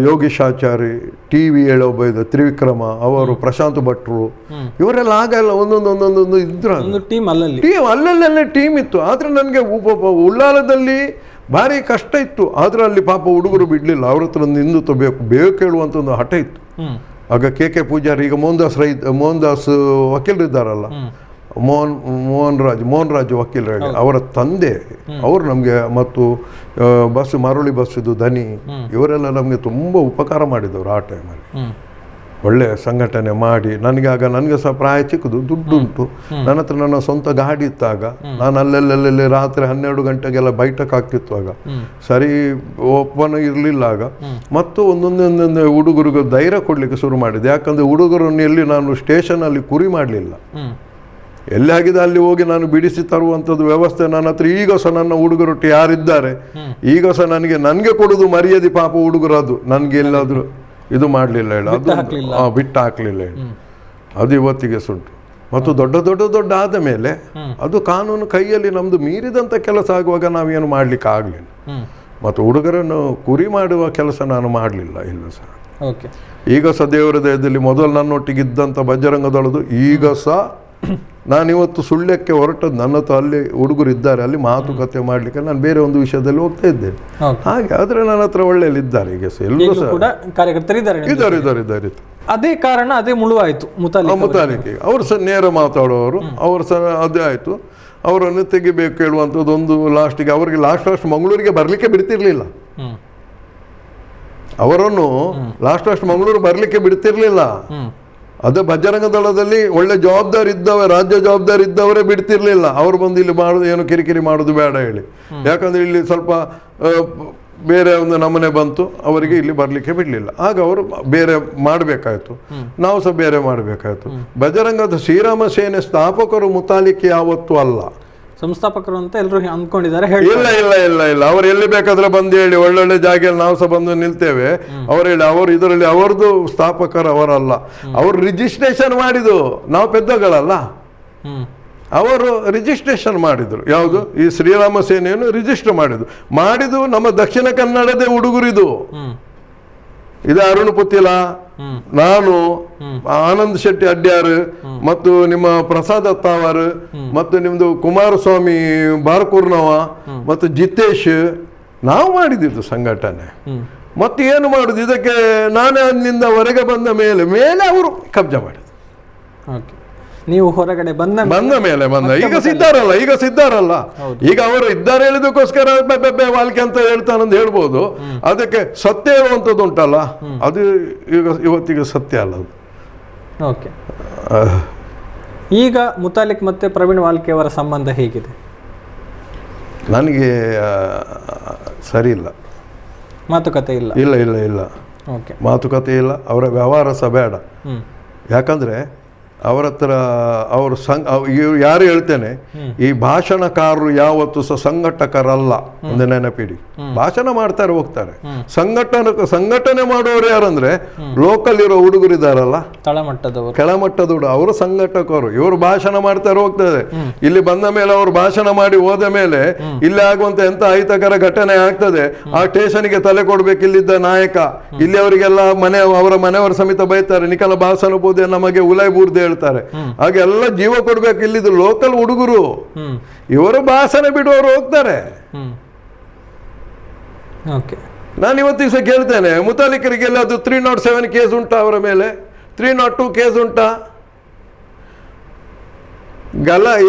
ಯೋಗೀಶಾಚಾರಿ TV ಒಬ್ಬ ಇದೆ ತ್ರಿವಿಕ್ರಮ ಅವರು, ಪ್ರಶಾಂತ್ ಭಟ್ರು, ಇವರೆಲ್ಲ ಆಗೆಲ್ಲ ಒಂದೊಂದು ಇದ್ರಾಗ ಟೀಮ್ ಅಲ್ಲಲ್ಲೆಲ್ಲ ಟೀಮ್ ಇತ್ತು. ಆದರೆ ನನಗೆ ಉಳ್ಳಾಲದಲ್ಲಿ ಭಾರಿ ಕಷ್ಟ ಇತ್ತು. ಆದರೆ ಅಲ್ಲಿ ಪಾಪ ಹುಡುಗರು ಬಿಡಲಿಲ್ಲ, ಅವ್ರ ಹತ್ರ ಒಂದು ಹಿಂದುತ್ವ ಬೇಕು ಹೇಳುವಂಥ ಒಂದು ಹಠ ಇತ್ತು. ಆಗ KK ಪೂಜಾರಿ, ಈಗ ಮೋಹನ್ ದಾಸ್ ವಕೀಲರು ಇದ್ದಾರಲ್ಲ, ಮೋಹನ್ ರಾಜ್ ವಕೀಲರು ಹೇಳಿ ಅವರ ತಂದೆ ಅವರು ನಮಗೆ, ಮತ್ತು ಮರಳಿ ಬಸ್ಸಿದು ದನಿ, ಇವರೆಲ್ಲ ನಮಗೆ ತುಂಬ ಉಪಕಾರ ಮಾಡಿದವರು ಆ ಟೈಮಲ್ಲಿ. ಒಳ್ಳೆ ಸಂಘಟನೆ ಮಾಡಿ ನನಗೆ ಸಹ ಪ್ರಾಯ ಚಿಕ್ಕದು, ದುಡ್ಡುಂಟು ನನ್ನ ಹತ್ರ. ನನ್ನ ಸ್ವಂತ ಗಾಡಿ ಇತ್ತಾಗ ನಾನು ಅಲ್ಲೆಲ್ಲೆಲ್ಲಿ ರಾತ್ರಿ 12 ಗಂಟೆಗೆಲ್ಲ ಬೈಟಕ್ ಆಗ್ತಿತ್ತು ಆಗ. ಸರಿ ಒಪ್ಪನ ಇರಲಿಲ್ಲ ಆಗ. ಮತ್ತು ಒಂದೊಂದೊಂದೊಂದು ಹುಡುಗರಿಗೆ ಧೈರ್ಯ ಕೊಡಲಿಕ್ಕೆ ಶುರು ಮಾಡಿದೆ. ಯಾಕಂದರೆ ಹುಡುಗರನ್ನು ಎಲ್ಲಿ ನಾನು ಸ್ಟೇಷನಲ್ಲಿ ಕುರಿ ಮಾಡಲಿಲ್ಲ, ಎಲ್ಲಿ ಆಗಿದೆ ಅಲ್ಲಿ ಹೋಗಿ ನಾನು ಬಿಡಿಸಿ ತರುವಂಥದ್ದು ವ್ಯವಸ್ಥೆ ನನ್ನ ಹತ್ರ. ಈಗ ಸಹ ನನ್ನ ಹುಡುಗರೊಟ್ಟು ಯಾರಿದ್ದಾರೆ ಈಗ ಸಹ ನನಗೆ ಕೊಡೋದು ಮರ್ಯಾದೆ ಪಾಪ ಹುಡುಗರು. ಅದು ನನಗೆ ಎಲ್ಲಾದರೂ ಇದು ಮಾಡಲಿಲ್ಲ ಹೇಳಿ, ಅದು ಬಿಟ್ಟು ಹಾಕಲಿಲ್ಲ ಹೇಳಿ, ಅದು ಇವತ್ತಿಗೆ ಸುಂಟು. ಮತ್ತು ದೊಡ್ಡ ಆದ ಮೇಲೆ ಅದು ಕಾನೂನು ಕೈಯಲ್ಲಿ ನಮ್ಮದು ಮೀರಿದಂಥ ಕೆಲಸ ಆಗುವಾಗ ನಾವೇನು ಮಾಡಲಿಕ್ಕೆ ಆಗಲಿಲ್ಲ. ಮತ್ತು ಹುಡುಗರನ್ನು ಕುರಿ ಮಾಡುವ ಕೆಲಸ ನಾನು ಮಾಡಲಿಲ್ಲ ಇಲ್ಲ ಸರ್. ಈಗ ಸಹ ದೇವರ ದಯದಲ್ಲಿ ಮೊದಲು ನನ್ನೊಟ್ಟಿಗಿದ್ದಂಥ ಬಜರಂಗದಳದು ಈಗ ಸಹ ನಾನಿವತ್ತು ಸುಳ್ಯಕ್ಕೆ ಹೊರಟದ್ದು. ನನ್ನ ಹತ್ರ ಅಲ್ಲಿ ಹುಡುಗರು ಇದ್ದಾರೆ, ಅಲ್ಲಿ ಮಾತುಕತೆ ಮಾಡಲಿಕ್ಕೆ ನಾನು ಬೇರೆ ಒಂದು ವಿಷಯದಲ್ಲಿ ಹೋಗ್ತಾ ಇದ್ದೇನೆ ಹಾಗೆ. ಆದರೆ ನನ್ನ ಹತ್ರ ಒಳ್ಳೆಯಲ್ಲಿದ್ದಾರೆ ಈಗ ಎಲ್ಲರೂ ಸಹ ಕಾರ್ಯಕರ್ತರಿದ್ದಾರೆ. ಅದೇ ಕಾರಣ ಅದೇ ಮುಳುವಾಯಿತು ಮುತಾಲಿಕ್. ಅವರು ಸಹ ನೇರ ಮಾತಾಡೋರು, ಅವರು ಸಹ ಅದೇ ಆಯಿತು. ಅವರನ್ನು ತೆಗಿಬೇಕು ಹೇಳುವಂಥದ್ದು ಒಂದು ಲಾಸ್ಟಿಗೆ ಅವರಿಗೆ ಲಾಸ್ಟ್ ಮಂಗಳೂರಿಗೆ ಬರಲಿಕ್ಕೆ ಬಿಡ್ತಿರ್ಲಿಲ್ಲ. ಅವರನ್ನು ಲಾಸ್ಟ್ ಮಂಗಳೂರು ಬರಲಿಕ್ಕೆ ಬಿಡ್ತಿರ್ಲಿಲ್ಲ. ಅದೇ ಬಜರಂಗ ದಳದಲ್ಲಿ ಒಳ್ಳೆ ಜವಾಬ್ದಾರಿ ರಾಜ್ಯ ಜವಾಬ್ದಾರಿ ಇದ್ದವರೇ ಬಿಡ್ತಿರ್ಲಿಲ್ಲ. ಅವರು ಬಂದು ಇಲ್ಲಿ ಮಾಡೋದು ಏನು ಕಿರಿಕಿರಿ ಮಾಡೋದು ಬೇಡ ಹೇಳಿ. ಯಾಕಂದ್ರೆ ಇಲ್ಲಿ ಸ್ವಲ್ಪ ಬೇರೆ ಒಂದು ನಮೂನೆ ಬಂತು, ಅವರಿಗೆ ಇಲ್ಲಿ ಬರಲಿಕ್ಕೆ ಬಿಡಲಿಲ್ಲ. ಆಗ ಅವರು ಬೇರೆ ಮಾಡಬೇಕಾಯ್ತು, ನಾವು ಸಹ ಬೇರೆ ಮಾಡಬೇಕಾಯ್ತು. ಬಜರಂಗದ ಶ್ರೀರಾಮ ಸೇನೆ ಸ್ಥಾಪಕರು ಮುತಾಲಿಕ್ ಯಾವತ್ತೂ ಅಲ್ಲ, ಸಂಸ್ಥಾಪಕರು ಅಂತ ಎಲ್ಲರೂ ಅಂದ್ಕೊಂಡಿದ್ದಾರೆ. ಇಲ್ಲ ಅವ್ರು ಎಲ್ಲಿ ಬೇಕಾದ್ರೆ ಬಂದು ಹೇಳಿ, ಒಳ್ಳೊಳ್ಳೆ ಜಾಗೆಯಲ್ಲಿ ನಾವು ಸಹ ಬಂದು ನಿಲ್ತೇವೆ. ಅವ್ರು ಹೇಳಿ ಅವರು ಇದರಲ್ಲಿ ಅವರದು ಸ್ಥಾಪಕರು ಅವರಲ್ಲ. ಅವರು ರಿಜಿಸ್ಟ್ರೇಷನ್ ಮಾಡಿದ್ದು, ನಾವು ಪೆದ್ದಗಳಲ್ಲ. ಅವರು ರಿಜಿಸ್ಟ್ರೇಷನ್ ಮಾಡಿದ್ರು. ಯಾವುದು ಈ ಶ್ರೀರಾಮ ಸೇನೆಯನ್ನು ರಿಜಿಸ್ಟರ್ ಮಾಡಿದ್ದು ನಮ್ಮ ದಕ್ಷಿಣ ಕನ್ನಡದ ಹುಡುಗರಿದು. ಇದು ಅರುಣ್ ಪುತ್ತಿಲ, ನಾನು, ಆನಂದ್ ಶೆಟ್ಟಿ ಅಡ್ಯಾರ್, ಮತ್ತು ನಿಮ್ಮ ಪ್ರಸಾದ್ ಅತ್ತಾವರ್, ಮತ್ತು ನಿಮ್ದು ಕುಮಾರಸ್ವಾಮಿ ಬಾರ್ಕೂರ್ನವ, ಮತ್ತು ಜಿತೇಶ್, ನಾವು ಮಾಡಿದ್ದು ಸಂಘಟನೆ. ಮತ್ತೆ ಏನು ಮಾಡುದು, ಇದಕ್ಕೆ ನಾನೇ ಅಲ್ಲಿಂದ ಹೊರಗೆ ಬಂದ ಮೇಲೆ ಅವರು ಕಬ್ಜಾ ಮಾಡಿದ್ರು. ನೀವು ಹೊರಗಡೆ ಬಂದ ಮೇಲೆ ಈಗ ಸಿದ್ದಾರಲ್ಲ ಈಗ ಅವರು ಇದ್ದಾರೆ ಹೇಳಿದಕ್ಕೋಸ್ಕರ ವಾಲ್ಕೆ ಅಂತ ಹೇಳ್ತಾನಂತ ಹೇಳ್ಬೋದು. ಅದಕ್ಕೆ ಸತ್ಯ ಹೇಳುವಂಥದ್ದು ಉಂಟಲ್ಲ, ಅದು ಇವತ್ತಿಗೆ ಸತ್ಯ ಅಲ್ಲ ಅದು. ಓಕೆ, ಈಗ ಮುತಾಲಿಕ್ ಮತ್ತೆ ಪ್ರವೀಣ್ ವಾಲ್ಕೆ ಅವರ ಸಂಬಂಧ ಹೇಗಿದೆ? ನನಗೆ ಸರಿ ಇಲ್ಲ, ಮಾತುಕತೆ ಇಲ್ಲ. ಇಲ್ಲ ಮಾತುಕತೆ ಇಲ್ಲ, ಅವರ ವ್ಯವಹಾರ ಸಹ ಬೇಡ. ಯಾಕಂದ್ರೆ ಅವರ ಹತ್ರ ಯಾರು ಹೇಳ್ತೇನೆ, ಈ ಭಾಷಣಕಾರರು ಯಾವತ್ತು ಸಹ ಸಂಘಟಕರಲ್ಲ, ಒಂದು ನೆನಪಿಡಿ. ಭಾಷಣ ಮಾಡ್ತಾರೆ ಹೋಗ್ತಾರೆ. ಸಂಘಟನೆ ಮಾಡೋರು ಯಾರಂದ್ರೆ ಲೋಕಲ್ ಇರೋ ಹುಡುಗರಿದಾರಲ್ಲ, ಕೆಳಮಟ್ಟದವರು, ಅವರು ಸಂಘಟಕರು. ಇವರು ಭಾಷಣ ಮಾಡ್ತಾರೆ ಹೋಗ್ತಾರೆ. ಇಲ್ಲಿ ಬಂದ ಮೇಲೆ ಅವರು ಭಾಷಣ ಮಾಡಿ ಹೋದ ಮೇಲೆ ಇಲ್ಲಿ ಆಗುವಂತ ಎಂತ ಅಹಿತಕರ ಘಟನೆ ಆಗ್ತದೆ, ಆ ಸ್ಟೇಷನ್ಗೆ ತಲೆ ಕೊಡ್ಬೇಕು ಇಲ್ಲಿದ್ದ ನಾಯಕ. ಇಲ್ಲಿ ಅವರಿಗೆಲ್ಲ ಅವರ ಮನೆಯವರ ಸಮೇತ ಬೈತಾರೆ, ನಿಖಲ ಭಾಷಣ ಬೋದೆ ನಮಗೆ ಉಲೈ ಬೂರ್ದೆ ಹೇಳ್ತಾರೆ. ಹಾಗೆ ಎಲ್ಲ ಜೀವ ಕೊಡ್ಬೇಕು ಇಲ್ಲಿದ್ದು ಲೋಕಲ್ ಹುಡುಗರು. ಇವರು ಭಾಷಣ ಬಿಡುವವರು ಹೋಗ್ತಾರೆ. ನಾನು ಇವತ್ತಿಗೆ ಸಹ ಕೇಳ್ತೇನೆ, ಮುತಾಲಿಕರಿಗೆಲ್ಲ ಅದು 307 ಕೇಸ್ ಉಂಟಾ, ಅವರ ಮೇಲೆ 302 ಕೇಸ್ ಉಂಟಾ?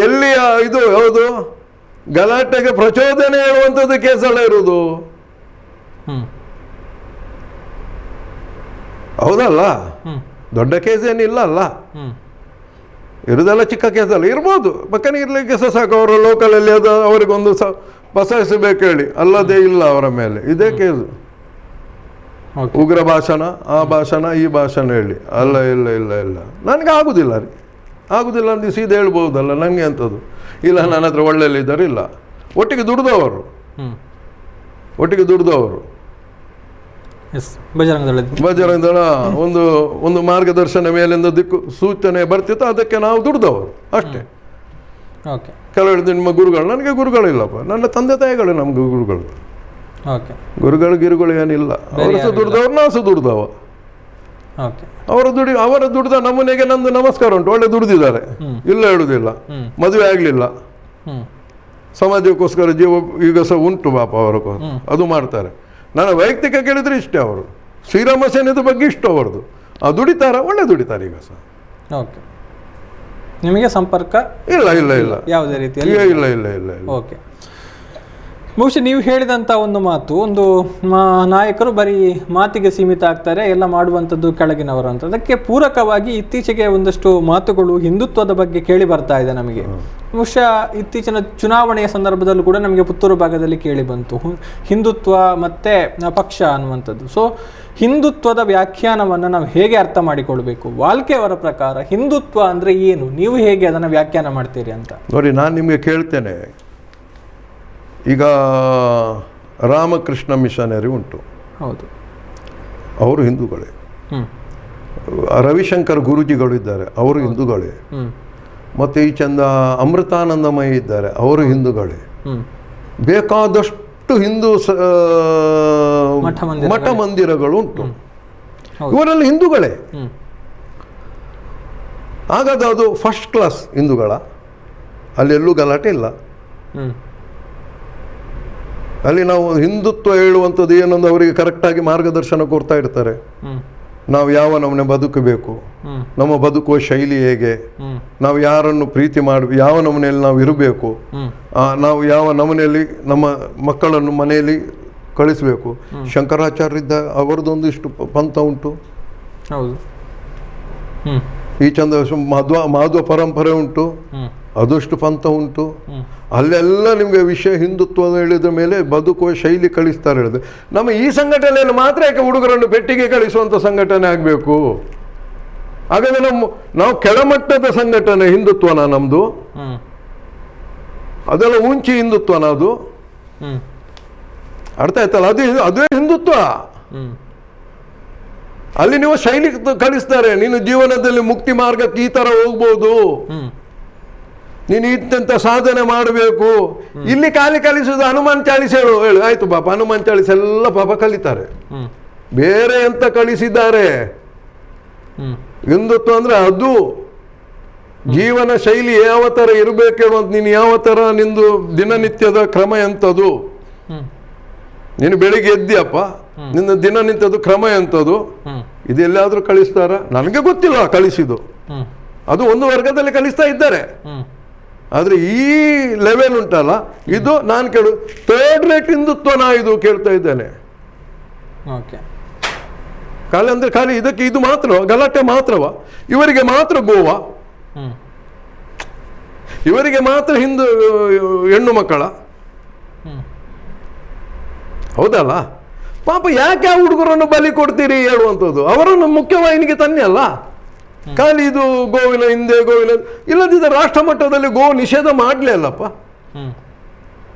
ಎಲ್ಲಿ ಇದು ಯಾವುದು ಗಲಾಟೆಗೆ ಪ್ರಚೋದನೆ ಹೇಳುವಂಥದ್ದು ಕೇಸಲ್ಲ ಇರುವುದು, ಹೌದಲ್ಲ? ದೊಡ್ಡ ಕೇಸ್ ಏನಿಲ್ಲ ಅಲ್ಲ, ಇರುದೆಲ್ಲ ಚಿಕ್ಕ ಕೇಸಲ್ಲ. ಇರ್ಬೋದು, ಪಕ್ಕನೆ ಇರ್ಲಿಕ್ಕೆ ಸಹ ಸಾಕು. ಅವರ ಲೋಕಲಲ್ಲಿ ಅದು ಅವರಿಗೊಂದು ಬಸಾಯಿಸಬೇಕು ಹೇಳಿ, ಅಲ್ಲದೇ ಇಲ್ಲ ಅವರ ಮೇಲೆ ಇದೇ ಕೇಸು. ಉಗ್ರ ಭಾಷಣ, ಆ ಭಾಷಣ, ಈ ಭಾಷಣ ಹೇಳಿ ಇಲ್ಲ ನನಗೆ ಆಗುದಿಲ್ಲ ಅಂತ ಸೀದಾ ಹೇಳ್ಬೋದಲ್ಲ. ನನಗೆ ಅಂಥದ್ದು ಇಲ್ಲ, ನನ್ನ ಹತ್ರ ಒಳ್ಳೆಯಲ್ಲಿದ್ದಾರೆ, ಇಲ್ಲ. ಒಟ್ಟಿಗೆ ದುಡ್ದವರು ಎಸ್, ಬಜರಂಗ ದಳ. ಬಜರಂಗ ದಳ ಒಂದು ಮಾರ್ಗದರ್ಶನ ಮೇಲಿಂದ ದಿಕ್ಕು ಸೂಚನೆ ಬರ್ತಿತ್ತು, ಅದಕ್ಕೆ ನಾವು ದುಡ್ದವರು ಅಷ್ಟೇ. ಓಕೆ. ಕೆಲವು ನಿಮ್ಮ ಗುರುಗಳು, ನನಗೆ ಗುರುಗಳಿಲ್ಲಪ್ಪ, ನನ್ನ ತಂದೆ ತಾಯಿಗಳು ನಮ್ಗೆ ಗುರುಗಳು. ಓಕೆ. ಗುರುಗಳು ಏನಿಲ್ಲ, ಅವರು ಸಹ ದುಡ್ದವ್ರು, ನಾವು ಸಹ ದುಡ್ದವ. ಓಕೆ. ಅವರ ದುಡ್ದ ನಮ್ಮನೆಗೆ ನಂದು ನಮಸ್ಕಾರ ಉಂಟು, ಒಳ್ಳೆ ದುಡ್ದಿದ್ದಾರೆ, ಇಲ್ಲ ಹೇಳುದಿಲ್ಲ. ಮದುವೆ ಆಗಲಿಲ್ಲ, ಸಮಾಜಕ್ಕೋಸ್ಕರ ಜೀವ ಈಗ ಸಹ ಉಂಟು ಪಾಪ ಅವರ, ಅದು ಮಾಡ್ತಾರೆ. ನಾನು ವೈಯಕ್ತಿಕ ಕೇಳಿದ್ರೆ ಇಷ್ಟೇ, ಅವರು ಶ್ರೀರಾಮ ಸೇನೆದ ಬಗ್ಗೆ ಇಷ್ಟ ಅವರದು, ದುಡಿತಾರ, ಒಳ್ಳೆ ದುಡಿತಾರೆ ಈಗ ಸಹ. ಓಕೆ. ನಿಮಗೆ ಸಂಪರ್ಕ ಇಲ್ಲ ಇಲ್ಲ ಇಲ್ಲ ಯಾವುದೇ ರೀತಿಯಲ್ಲಿ ಇಲ್ಲ ಇಲ್ಲ ಇಲ್ಲ. ಓಕೆ. ಬಹುಶಃ ನೀವು ಹೇಳಿದಂಥ ಒಂದು ಮಾತು, ಒಂದು ನಾಯಕರು ಬರೀ ಮಾತಿಗೆ ಸೀಮಿತ ಆಗ್ತಾರೆ, ಎಲ್ಲ ಮಾಡುವಂಥದ್ದು ಕೆಳಗಿನವರು ಅಂತ. ಅದಕ್ಕೆ ಪೂರಕವಾಗಿ ಇತ್ತೀಚೆಗೆ ಒಂದಷ್ಟು ಮಾತುಗಳು ಹಿಂದುತ್ವದ ಬಗ್ಗೆ ಕೇಳಿ ಬರ್ತಾ ಇದೆ ನಮಗೆ. ಬಹುಶಃ ಇತ್ತೀಚಿನ ಚುನಾವಣೆಯ ಸಂದರ್ಭದಲ್ಲೂ ಕೂಡ ನಮಗೆ ಪುತ್ತೂರು ಭಾಗದಲ್ಲಿ ಕೇಳಿ ಬಂತು ಹಿಂದುತ್ವ ಮತ್ತು ಪಕ್ಷ ಅನ್ನುವಂಥದ್ದು. ಸೊ ಹಿಂದುತ್ವದ ವ್ಯಾಖ್ಯಾನವನ್ನು ನಾವು ಹೇಗೆ ಅರ್ಥ ಮಾಡಿಕೊಳ್ಬೇಕು? ವಾಲ್ಕೆ ಅವರ ಪ್ರಕಾರ ಹಿಂದುತ್ವ ಅಂದರೆ ಏನು, ನೀವು ಹೇಗೆ ಅದನ್ನು ವ್ಯಾಖ್ಯಾನ ಮಾಡ್ತೀರಿ ಅಂತ? ನೋಡಿ, ನಾನು ನಿಮಗೆ ಕೇಳ್ತೇನೆ. ಈಗ ರಾಮಕೃಷ್ಣ ಮಿಷನರಿ ಉಂಟು, ಹೌದು, ಅವರು ಹಿಂದೂಗಳೇ. ರವಿಶಂಕರ್ ಗುರೂಜಿಗಳು ಇದ್ದಾರೆ, ಅವರು ಹಿಂದೂಗಳೇ. ಮತ್ತು ಈ ಚಂದ ಅಮೃತಾನಂದಮಯಿ ಇದ್ದಾರೆ, ಅವರು ಹಿಂದೂಗಳೇ. ಬೇಕಾದಷ್ಟು ಹಿಂದೂ ಮಠ ಮಂದಿರಗಳು ಉಂಟು, ಇವರೆಲ್ಲ ಹಿಂದೂಗಳೇ. ಹಾಗಾದ್ರೆ ಅದು ಫಸ್ಟ್ ಕ್ಲಾಸ್ ಹಿಂದೂಗಳ, ಅಲ್ಲೆಲ್ಲೂ ಗಲಾಟೆ ಇಲ್ಲ. ಅಲ್ಲಿ ನಾವು ಹಿಂದುತ್ವ ಹೇಳುವಂಥದ್ದು ಏನೊಂದು ಅವರಿಗೆ ಕರೆಕ್ಟಾಗಿ ಮಾರ್ಗದರ್ಶನ ಕೊಡ್ತಾ ಇರ್ತಾರೆ. ನಾವು ಯಾವ ನಮ್ಮನೆ ಬದುಕಬೇಕು, ನಮ್ಮ ಬದುಕುವ ಶೈಲಿ ಹೇಗೆ, ನಾವು ಯಾರನ್ನು ಪ್ರೀತಿ ಮಾಡಬೇಕು, ಯಾವ ನಮನೆಯಲ್ಲಿ ನಾವು ಇರಬೇಕು, ನಾವು ಯಾವ ನಮನೆಯಲ್ಲಿ ನಮ್ಮ ಮಕ್ಕಳನ್ನು ಮನೆಯಲ್ಲಿ ಕಳಿಸಬೇಕು. ಶಂಕರಾಚಾರ್ಯರಿದ್ದ ಅವರದೊಂದು ಇಷ್ಟು ಪಂಥ ಉಂಟು, ಈ ಚಂದ ಮಾಧ್ವ ಪರಂಪರೆ ಉಂಟು, ಅದಷ್ಟು ಪಂಥ ಉಂಟು. ಅಲ್ಲೆಲ್ಲ ನಿಮಗೆ ವಿಷಯ ಹಿಂದುತ್ವ ಹೇಳಿದ ಮೇಲೆ ಬದುಕುವ ಶೈಲಿ ಕಳಿಸ್ತಾರೆ ಹೇಳಿದ್ರೆ, ನಮ್ಮ ಈ ಸಂಘಟನೆಯಲ್ಲಿ ಮಾತ್ರ ಯಾಕೆ ಹುಡುಗರನ್ನು ಪೆಟ್ಟಿಗೆ ಕಳಿಸುವಂಥ ಸಂಘಟನೆ ಆಗಬೇಕು? ಹಾಗಾದ್ರೆ ನಾವು ಕೆಳಮಟ್ಟದ ಸಂಘಟನೆ ಹಿಂದುತ್ವನ ನಮ್ಮದು? ಅದೆಲ್ಲ ಉಂಚಿ ಹಿಂದುತ್ವನ ಅದು? ಅರ್ಥ ಆಯ್ತಲ್ಲ? ಅದೇ ಹಿಂದುತ್ವ. ಅಲ್ಲಿ ನೀವು ಶೈಲಿ ಕಳಿಸ್ತಾರೆ, ನೀನು ಜೀವನದಲ್ಲಿ ಮುಕ್ತಿ ಮಾರ್ಗಕ್ಕೆ ಈ ಥರ ಹೋಗ್ಬೋದು, ನೀನು ಇಂತೆಂಥ ಸಾಧನೆ ಮಾಡಬೇಕು. ಇಲ್ಲಿ ಖಾಲಿ ಕಲಿಸೋದು ಹನುಮಾನ್ ಚಾಳಿಸ್ ಹೇಳು ಆಯ್ತು ಪಾಪ, ಹನುಮಾನ್ ಚಾಳಿಸ್ ಎಲ್ಲ ಪಾಪ ಕಲಿತಾರೆ, ಬೇರೆ ಎಂತ ಕಲಿಸಿದ್ದಾರೆ? ಹಿಂದುತ್ವ ಅಂದ್ರೆ ಅದು ಜೀವನ ಶೈಲಿ ಯಾವ ಥರ ಇರಬೇಕು ಹೇಳುವಂತ, ನೀನು ಯಾವ ಥರ ನಿಂದು ದಿನನಿತ್ಯದ ಕ್ರಮ ಎಂಥದ್ದು, ನೀನು ಬೆಳಿಗ್ಗೆ ಎದ್ದಿಯಪ್ಪ, ನಿನ್ನ ದಿನನಿತ್ಯದ ಕ್ರಮ ಎಂಥದ್ದು, ಇದೆಲ್ಲಾದ್ರೂ ಕಲಿಸ್ತಾರ? ನನಗೆ ಗೊತ್ತಿಲ್ಲ ಕಲಿಸಿದ್ದು. ಅದು ಒಂದು ವರ್ಗದಲ್ಲಿ ಕಲಿಸ್ತಾ ಇದ್ದಾರೆ, ಆದರೆ ಈ ಲೆವೆಲ್ ಉಂಟಲ್ಲ, ಇದು ನಾನು ಕೇಳು ಥರ್ಡ್ ರೇಟ್ ಹಿಂದುತ್ವ ನಾ ಇದು ಕೇಳ್ತಾ ಇದ್ದೇನೆ. ಖಾಲಿ ಅಂದ್ರೆ ಖಾಲಿ ಇದಕ್ಕೆ ಇದು ಮಾತ್ರ ಗಲಾಟೆ ಮಾತ್ರವ? ಇವರಿಗೆ ಮಾತ್ರ ಗೋವಾ, ಇವರಿಗೆ ಮಾತ್ರ ಹೆಣ್ಣು ಮಕ್ಕಳ? ಹೌದಲ್ಲ? ಪಾಪ ಯಾಕೆ ಆ ಹುಡುಗರನ್ನು ಬಲಿ ಕೊಡ್ತೀರಿ ಹೇಳುವಂಥದ್ದು, ಅವರನ್ನು ಮುಖ್ಯವಾಹಿನಿಗೆ ತನ್ನಿ ಅಲ್ಲ. ಖಾಲಿ ಇದು ಗೋವಿನ ಹಿಂದೆ ಗೋವಿನ, ಇಲ್ಲದಿದ್ದರೆ ರಾಷ್ಟ್ರ ಮಟ್ಟದಲ್ಲಿ ಗೋ ನಿಷೇಧ ಮಾಡಲೇ ಅಲ್ಲಪ್ಪ,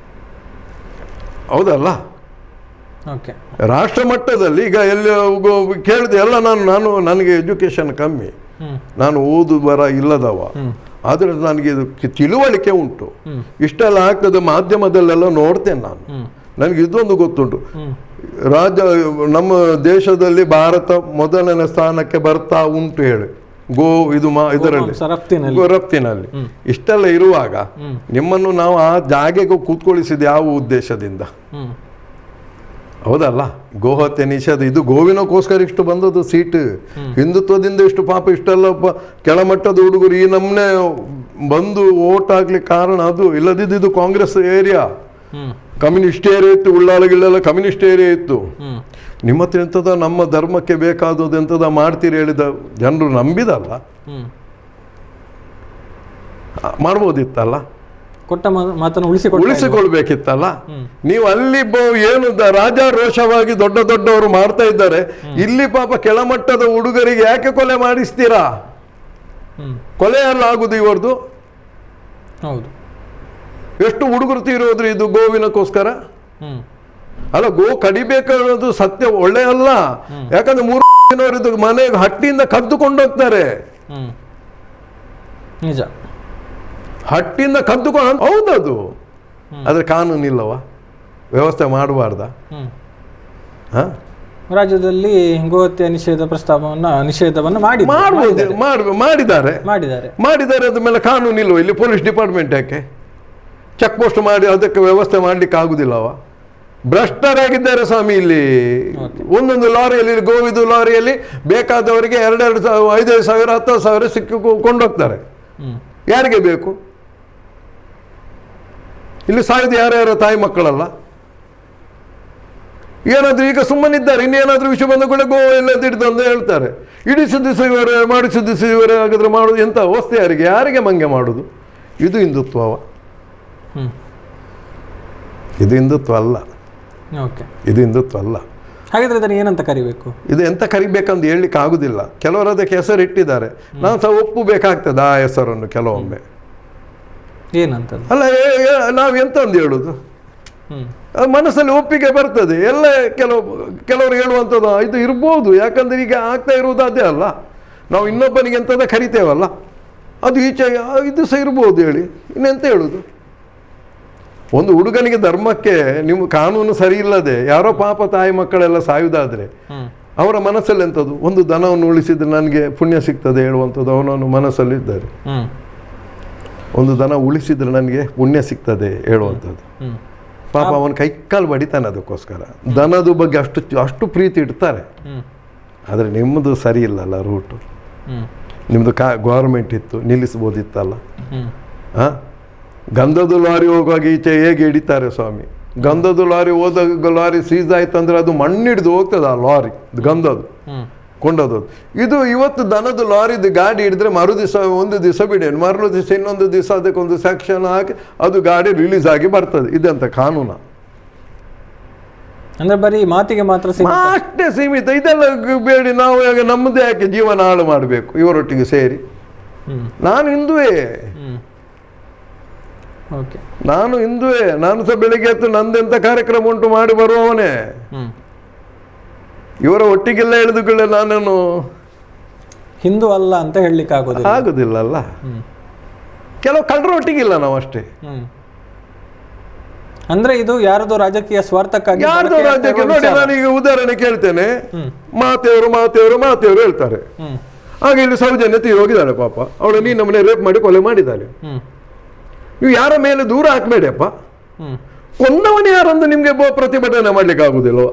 ಹೌದಲ್ಲ? ರಾಷ್ಟ್ರ ಮಟ್ಟದಲ್ಲಿ ಈಗ ಎಲ್ಲ ಕೇಳಿದೆ ಎಲ್ಲ, ನನಗೆ ಎಜುಕೇಶನ್ ಕಮ್ಮಿ, ನಾನು ಓದು ಬರ ಇಲ್ಲದವ, ಆದರೆ ನನಗೆ ಇದು ತಿಳುವಳಿಕೆ ಉಂಟು, ಇಷ್ಟೆಲ್ಲ ಆಗ್ತದೆ. ಮಾಧ್ಯಮದಲ್ಲೆಲ್ಲ ನೋಡ್ತೇನೆ ನಾನು, ನನಗೆ ಇದೊಂದು ಗೊತ್ತುಂಟು, ನಮ್ಮ ದೇಶದಲ್ಲಿ ಭಾರತ ಮೊದಲನೇ ಸ್ಥಾನಕ್ಕೆ ಬರ್ತಾ ಉಂಟು ಹೇಳಿ ಇದರಲ್ಲಿ ರಫ್ತಿನಲ್ಲಿ. ಇಷ್ಟೆಲ್ಲ ಇರುವಾಗ ನಿಮ್ಮನ್ನು ನಾವು ಆ ಜಾಗೆಗೆ ಕೂತ್ಕೊಳಿಸಿದ ಯಾವ ಉದ್ದೇಶದಿಂದ? ಹೌದಲ್ಲ? ಗೋಹತ್ಯೆ ನಿಷೇಧ, ಇದು ಗೋವಿನಕ್ಕೋಸ್ಕರ ಇಷ್ಟು ಬಂದದ್ದು ಸೀಟ್, ಹಿಂದುತ್ವದಿಂದ ಇಷ್ಟು ಪಾಪ ಇಷ್ಟೆಲ್ಲ ಕೆಳಮಟ್ಟದ ಹುಡುಗರು ಈ ನಮ್ಮನೆ ಬಂದು ಓಟ್ ಹಾಕ್ಲಿಕ್ಕೆ ಕಾರಣ ಅದು. ಇಲ್ಲದಿದ್ದು ಇದು ಕಾಂಗ್ರೆಸ್ ಏರಿಯಾ, ಕಮ್ಯುನಿಸ್ಟ್ ಏರಿಯಾ ಇತ್ತು, ಉಳ್ಳಾಲಗಿಲ್ಲೆಲ್ಲ ಕಮ್ಯುನಿಸ್ಟ್ ಏರಿಯಾ ಇತ್ತು. ನಿಮ್ಮ ಹತ್ರ ಎಂಥದ ನಮ್ಮ ಧರ್ಮಕ್ಕೆ ಬೇಕಾದದ್ದು ಎಂಥದ ಮಾಡ್ತೀರಿ ಹೇಳಿದ ಜನರು ನಂಬಿದಲ್ಲ, ಮಾಡ್ಬೋದಿತ್ತಲ್ಲ, ಕೊಟ್ಟ ಮಾತನ್ನು ಉಳಿಸಿಕೊಳ್ಬೇಕಿತ್ತಲ್ಲ. ನೀವು ಅಲ್ಲಿ ಏನು ರಾಜಾರೋಷವಾಗಿ ದೊಡ್ಡವರು ಮಾಡ್ತಾ ಇದ್ದಾರೆ, ಇಲ್ಲಿ ಪಾಪ ಕೆಳಮಟ್ಟದ ಹುಡುಗರಿಗೆ ಯಾಕೆ ಕೊಲೆ ಮಾಡಿಸ್ತೀರಾ? ಕೊಲೆ ಎಲ್ಲ ಆಗುದು ಇವರದು. ಹೌದು, ಎಷ್ಟು ಹುಡುಗರು ತೀರೋದ್ರಿ ಇದು ಗೋವಿನಕ್ಕೋಸ್ಕರ? ಅಲ್ಲ, ಗೋ ಕಡಿಬೇಕು ಅನ್ನೋದು ಸತ್ಯ ಒಳ್ಳೆ ಅಲ್ಲ. ಯಾಕಂದ್ರೆ 3 ದಿನವರಿದ್ದು ಮನೆಗೆ ಹಟ್ಟಿಯಿಂದ ಕದ್ದುಕೊಂಡು ಹೋಗ್ತಾರೆ. ನಿಜ, ಹಟ್ಟಿಯಿಂದ ಕದ್ದುಕೊಂಡು, ಹೌದದು. ಆದ್ರೆ ಕಾನೂನು ಇಲ್ಲವಾ? ವ್ಯವಸ್ಥೆ ಮಾಡಬಾರ್ದ? ರಾಜ್ಯದಲ್ಲಿ ಗೋಹತ್ಯೆ ನಿಷೇಧವನ್ನು ಮಾಡಿದ್ದಾರೆ. ಅದ ಮೇಲೆ ಕಾನೂನು ಇಲ್ವ? ಇಲ್ಲಿ ಪೊಲೀಸ್ ಡಿಪಾರ್ಟ್ಮೆಂಟ್ ಯಾಕೆ ಚೆಕ್ ಪೋಸ್ಟ್ ಮಾಡಿ ಅದಕ್ಕೆ ವ್ಯವಸ್ಥೆ ಮಾಡ್ಲಿಕ್ಕೆ ಆಗುದಿಲ್ಲವ? ಭ್ರಷ್ಟರಾಗಿದ್ದಾರೆ ಸ್ವಾಮಿ. ಇಲ್ಲಿ ಒಂದೊಂದು ಲಾರಿಯಲ್ಲಿ, ಗೋವಿದು ಲಾರಿಯಲ್ಲಿ ಬೇಕಾದವರಿಗೆ 2,000, 5,000, 10,000 ಸಿಕ್ಕಿ ಕೊಂಡೋಗ್ತಾರೆ. ಯಾರಿಗೆ ಬೇಕು? ಇಲ್ಲಿ ಸಾಯ್ದು ಯಾರ್ಯಾರ ತಾಯಿ ಮಕ್ಕಳಲ್ಲ. ಏನಾದ್ರೂ ಈಗ ಸುಮ್ಮನಿದ್ದಾರೆ, ಇನ್ನೇನಾದ್ರೂ ವಿಷಯ ಬಂದ ಕೂಡ ಗೋ ಎಲ್ಲ ಹಿಡಿದು ಅಂತ ಹೇಳ್ತಾರೆ. ಇಡಿಸಿದಿಸುವರೆ ಮಾಡಿಸಿದಿಸುವರೆ ಹಾಗಾದ್ರೆ ಮಾಡೋದು ಎಂತ ಅವಸ್ಥೆ? ಯಾರಿಗೆ ಮಂಗೆ ಮಾಡೋದು? ಇದು ಹಿಂದುತ್ವವ? ಇದು ಹಿಂದುತ್ವ ಅಲ್ಲ. ಇದು ಹಿಂದುತ್ವ ಅಲ್ಲ. ಹಾಗಾದ್ರೆ ಅದನ್ನು ಏನಂತ ಕರಿಬೇಕು? ಇದು ಎಂತ ಕರಿಬೇಕಂತ ಹೇಳಲಿಕ್ಕೆ ಆಗುದಿಲ್ಲ. ಕೆಲವರು ಅದಕ್ಕೆ ಹೆಸರು ಇಟ್ಟಿದ್ದಾರೆ. ನಾನು ಸಹ ಒಪ್ಪಬೇಕಾಗ್ತದೆ ಆ ಹೆಸರನ್ನು ಕೆಲವೊಮ್ಮೆ. ಏನಂತ ಅಲ್ಲ, ನಾವು ಎಂತ ಒಂದು ಹೇಳುದು? ಮನಸ್ಸಲ್ಲಿ ಒಪ್ಪಿಗೆ ಬರ್ತದೆ. ಎಲ್ಲ ಕೆಲವರು ಹೇಳುವಂಥದ್ದು ಇದು ಇರ್ಬೋದು. ಯಾಕಂದ್ರೆ ಈಗ ಆಗ್ತಾ ಇರುವುದು ಅದೇ ಅಲ್ಲ. ನಾವು ಇನ್ನೊಬ್ಬನಿಗೆ ಎಂಥದ ಕರಿತೇವಲ್ಲ, ಅದು ಈಚೆ ಇದು ಸಹ ಇರ್ಬೋದು ಹೇಳಿ. ಇನ್ನೆಂತ ಹೇಳುದು? ಒಂದು ಹುಡುಗನಿಗೆ ಧರ್ಮಕ್ಕೆ ನಿಮ್ಮ ಕಾನೂನು ಸರಿ ಇಲ್ಲದೆ ಯಾರೋ ಪಾಪ ತಾಯಿ ಮಕ್ಕಳೆಲ್ಲ ಸಾಯುವುದಾದ್ರೆ ಅವರ ಮನಸ್ಸಲ್ಲಿ ಎಂಥದ್ದು? ಒಂದು ದನವನ್ನು ಉಳಿಸಿದ್ರೆ ನನಗೆ ಪುಣ್ಯ ಸಿಗ್ತದೆ ಹೇಳುವಂಥದ್ದು ಅವನವನು ಮನಸ್ಸಲ್ಲಿ ಇದ್ದಾರೆ. ಒಂದು ದನ ಉಳಿಸಿದ್ರೆ ನನಗೆ ಪುಣ್ಯ ಸಿಗ್ತದೆ ಹೇಳುವಂಥದ್ದು. ಪಾಪ ಅವನ ಕೈಕಾಲು ಬಡಿತಾನೆ ಅದಕ್ಕೋಸ್ಕರ. ದನದ ಬಗ್ಗೆ ಅಷ್ಟು ಪ್ರೀತಿ ಇಡ್ತಾರೆ. ಆದರೆ ನಿಮ್ಮದು ಸರಿ ಇಲ್ಲಲ್ಲ ರೂಟು. ನಿಮ್ಮದು ಗೌರ್ಮೆಂಟ್ ಇತ್ತು, ನಿಲ್ಲಿಸ್ಬೋದಿತ್ತಲ್ಲ. ಗಂಧದ ಲಾರಿ ಹೋಗುವಾಗ ಈಚೆ ಹೇಗೆ ಹಿಡಿತಾರೆ ಸ್ವಾಮಿ? ಗಂಧದ ಲಾರಿ ಲಾರಿ ಸೀಸ್ ಆಯ್ತು ಅಂದರೆ ಅದು ಮಣ್ಣಿಡ್ದು ಹೋಗ್ತದೆ ಆ ಲಾರಿ ಗಂಧದ್ದು ಕೊಂಡೋದು. ಇದು ಇವತ್ತು ದನದ ಲಾರಿದು ಗಾಡಿ ಹಿಡಿದ್ರೆ ಮರು ದಿವಸ, ಒಂದು ದಿವಸ ಬಿಡಿ, ಮರು ದಿವಸ ಇನ್ನೊಂದು ದಿವಸ ಅದಕ್ಕೊಂದು ಸೆಕ್ಷನ್ ಹಾಕಿ ಅದು ಗಾಡಿ ರಿಲೀಸ್ ಆಗಿ ಬರ್ತದೆ. ಇದಂತ ಕಾನೂನು? ಅಂದ್ರೆ ಬರೀ ಮಾತಿಗೆ ಮಾತ್ರ ಅಷ್ಟೇ ಸೀಮಿತ. ಇದೆಲ್ಲ ಬೇಡಿ. ನಾವು ನಮ್ಮದೇ ಯಾಕೆ ಜೀವನ ಹಾಳು ಮಾಡಬೇಕು ಇವರೊಟ್ಟಿಗೆ ಸೇರಿ? ನಾನು ಹಿಂದುವೇ. ನಾನು ಹಿಂದುವೇ. ನಾನು ಸಹ ಬೆಳಿಗ್ಗೆ ಎದ್ದು ನಂದೆಂತ ಕಾರ್ಯಕ್ರಮ ಉಂಟು ಮಾಡಿ ಬರುವವನೇ. ಇವರ ಒಟ್ಟಿಗೆಲ್ಲ ಎಳೆದುಕೊಳ್ಳೆ ನಾನೇನು ಹಿಂದೂ ಅಲ್ಲ ಅಂತ ಹೇಳಲಿಕ್ಕೆ ಆಗುದಿಲ್ಲ ಅಲ್ಲ. ಕೆಲವು ಕಳ್ಳರ ಒಟ್ಟಿಗಿಲ್ಲ ನಾವು ಅಷ್ಟೇ. ಅಂದ್ರೆ ಇದು ಯಾರದೋ ರಾಜಕೀಯ ಸ್ವಾರ್ಥಕ್ಕಾಗಿ. ಯಾರದೋ ರಾಜಕೀಯ ನೋಡಿ, ನಾನೀಗ ಉದಾಹರಣೆ ಕೇಳ್ತೇನೆ. ಮಾತೆಯವರು ಹೇಳ್ತಾರೆ, ಹಾಗೆ ಇಲ್ಲಿ ಸೌಜನ್ಯ ತೀರಿ ಹೋಗಿದ್ದಾಳೆ ಪಾಪ, ಅವಳು ನೀನು ನಮ್ಮನೆ ರೇಪ್ ಮಾಡಿ ಕೊಲೆ ಮಾಡಿದ್ದಾಳೆ. ನೀವು ಯಾರ ಮೇಲೆ ದೂರ ಹಾಕ್ಬೇಡಿಯಪ್ಪ. ಕೊಂದವನೇ ಯಾರಂದು ನಿಮ್ಗೆ ಪ್ರತಿಭಟನೆ ಮಾಡ್ಲಿಕ್ಕೆ ಆಗುದಿಲ್ವ?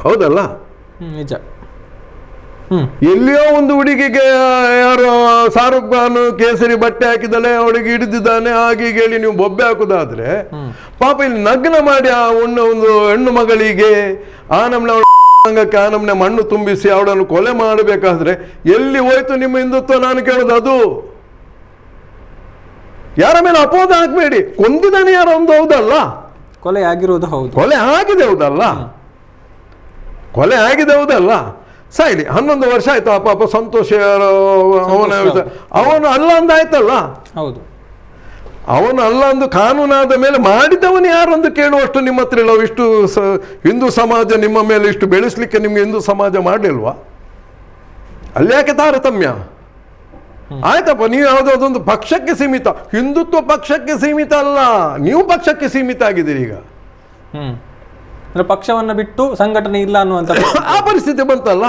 ಹೌದಲ್ಲ? ನಿಜ. ಎಲ್ಲಿಯೋ ಒಂದು ಹುಡುಗಿಗೆ ಯಾರೋ ಶಾರುಖ್ ಖಾನ್ ಕೇಸರಿ ಬಟ್ಟೆ ಹಾಕಿದಳೆ, ಅವಳಿಗೆ ಹಿಡಿದಿದ್ದಾನೆ, ಹಾಗೆ ಹೇಳಿ ನೀವು ಬೊಬ್ಬೆ ಹಾಕುದಾದ್ರೆ ಪಾಪ ಇಲ್ಲಿ ನಗ್ನ ಮಾಡಿ ಆ ಒಂದು ಹೆಣ್ಣು ಮಗಳಿಗೆ ಆ ನಮ್ನೆ ಅಂಗಕ್ಕೆ ಆ ನಮ್ನೆ ಮಣ್ಣು ತುಂಬಿಸಿ ಅವಳನ್ನು ಕೊಲೆ ಮಾಡಬೇಕಾದ್ರೆ ಎಲ್ಲಿ ಹೋಯ್ತು ನಿಮ್ಮ ಹಿಂದುತ್ವ? ನಾನು ಕೇಳೋದು ಅದು. ಯಾರ ಮೇಲೆ ಅಪೋದ ಹಾಕ್ಬೇಡಿ. ಕೊಂದಿದ್ದಾನೆ ಯಾರೋ ಒಂದು, ಹೌದಲ್ಲ? ಕೊಲೆ ಆಗಿರೋದು ಹೌದು. ಕೊಲೆ ಆಗಿದೆ ಹೌದಲ್ಲ? ಕೊಲೆ ಆಗಿದೆ ಹೌದಲ್ಲ? ಸಾಯ್ಲಿ, 11 ವರ್ಷ ಆಯ್ತು. ಆ ಪಾಪ ಸಂತೋಷ್ ಅವನು ಅಲ್ಲ ಅಂದಾಯ್ತಲ್ಲ? ಹೌದು. ಅವನು ಅಲ್ಲ ಅಂದು ಕಾನೂನಾದ ಮೇಲೆ ಮಾಡಿದವನು ಯಾರಂದು ಕೇಳುವಷ್ಟು ನಿಮ್ಮ ಹತ್ರ ಇಲ್ಲ. ಇಷ್ಟು ಹಿಂದೂ ಸಮಾಜ ನಿಮ್ಮ ಮೇಲೆ ಇಷ್ಟು ಬೆಳೆಸಲಿಕ್ಕೆ ನಿಮ್ಗೆ ಹಿಂದೂ ಸಮಾಜ ಮಾಡಲಿಲ್ವಾ? ಅಲ್ಲಿ ಯಾಕೆ ತಾರತಮ್ಯ? ಆಯ್ತಪ್ಪ, ನೀವು ಯಾವುದೊಂದು ಪಕ್ಷಕ್ಕೆ ಸೀಮಿತ. ಹಿಂದುತ್ವ ಪಕ್ಷಕ್ಕೆ ಸೀಮಿತ ಅಲ್ಲ, ನೀವು ಪಕ್ಷಕ್ಕೆ ಸೀಮಿತ ಆಗಿದ್ದೀರಿ ಈಗ. ಪಕ್ಷವನ್ನ ಬಿಟ್ಟು ಸಂಘಟನೆ ಇಲ್ಲ ಅನ್ನುವಂತ ಆ ಪರಿಸ್ಥಿತಿ ಬಂತಲ್ಲ.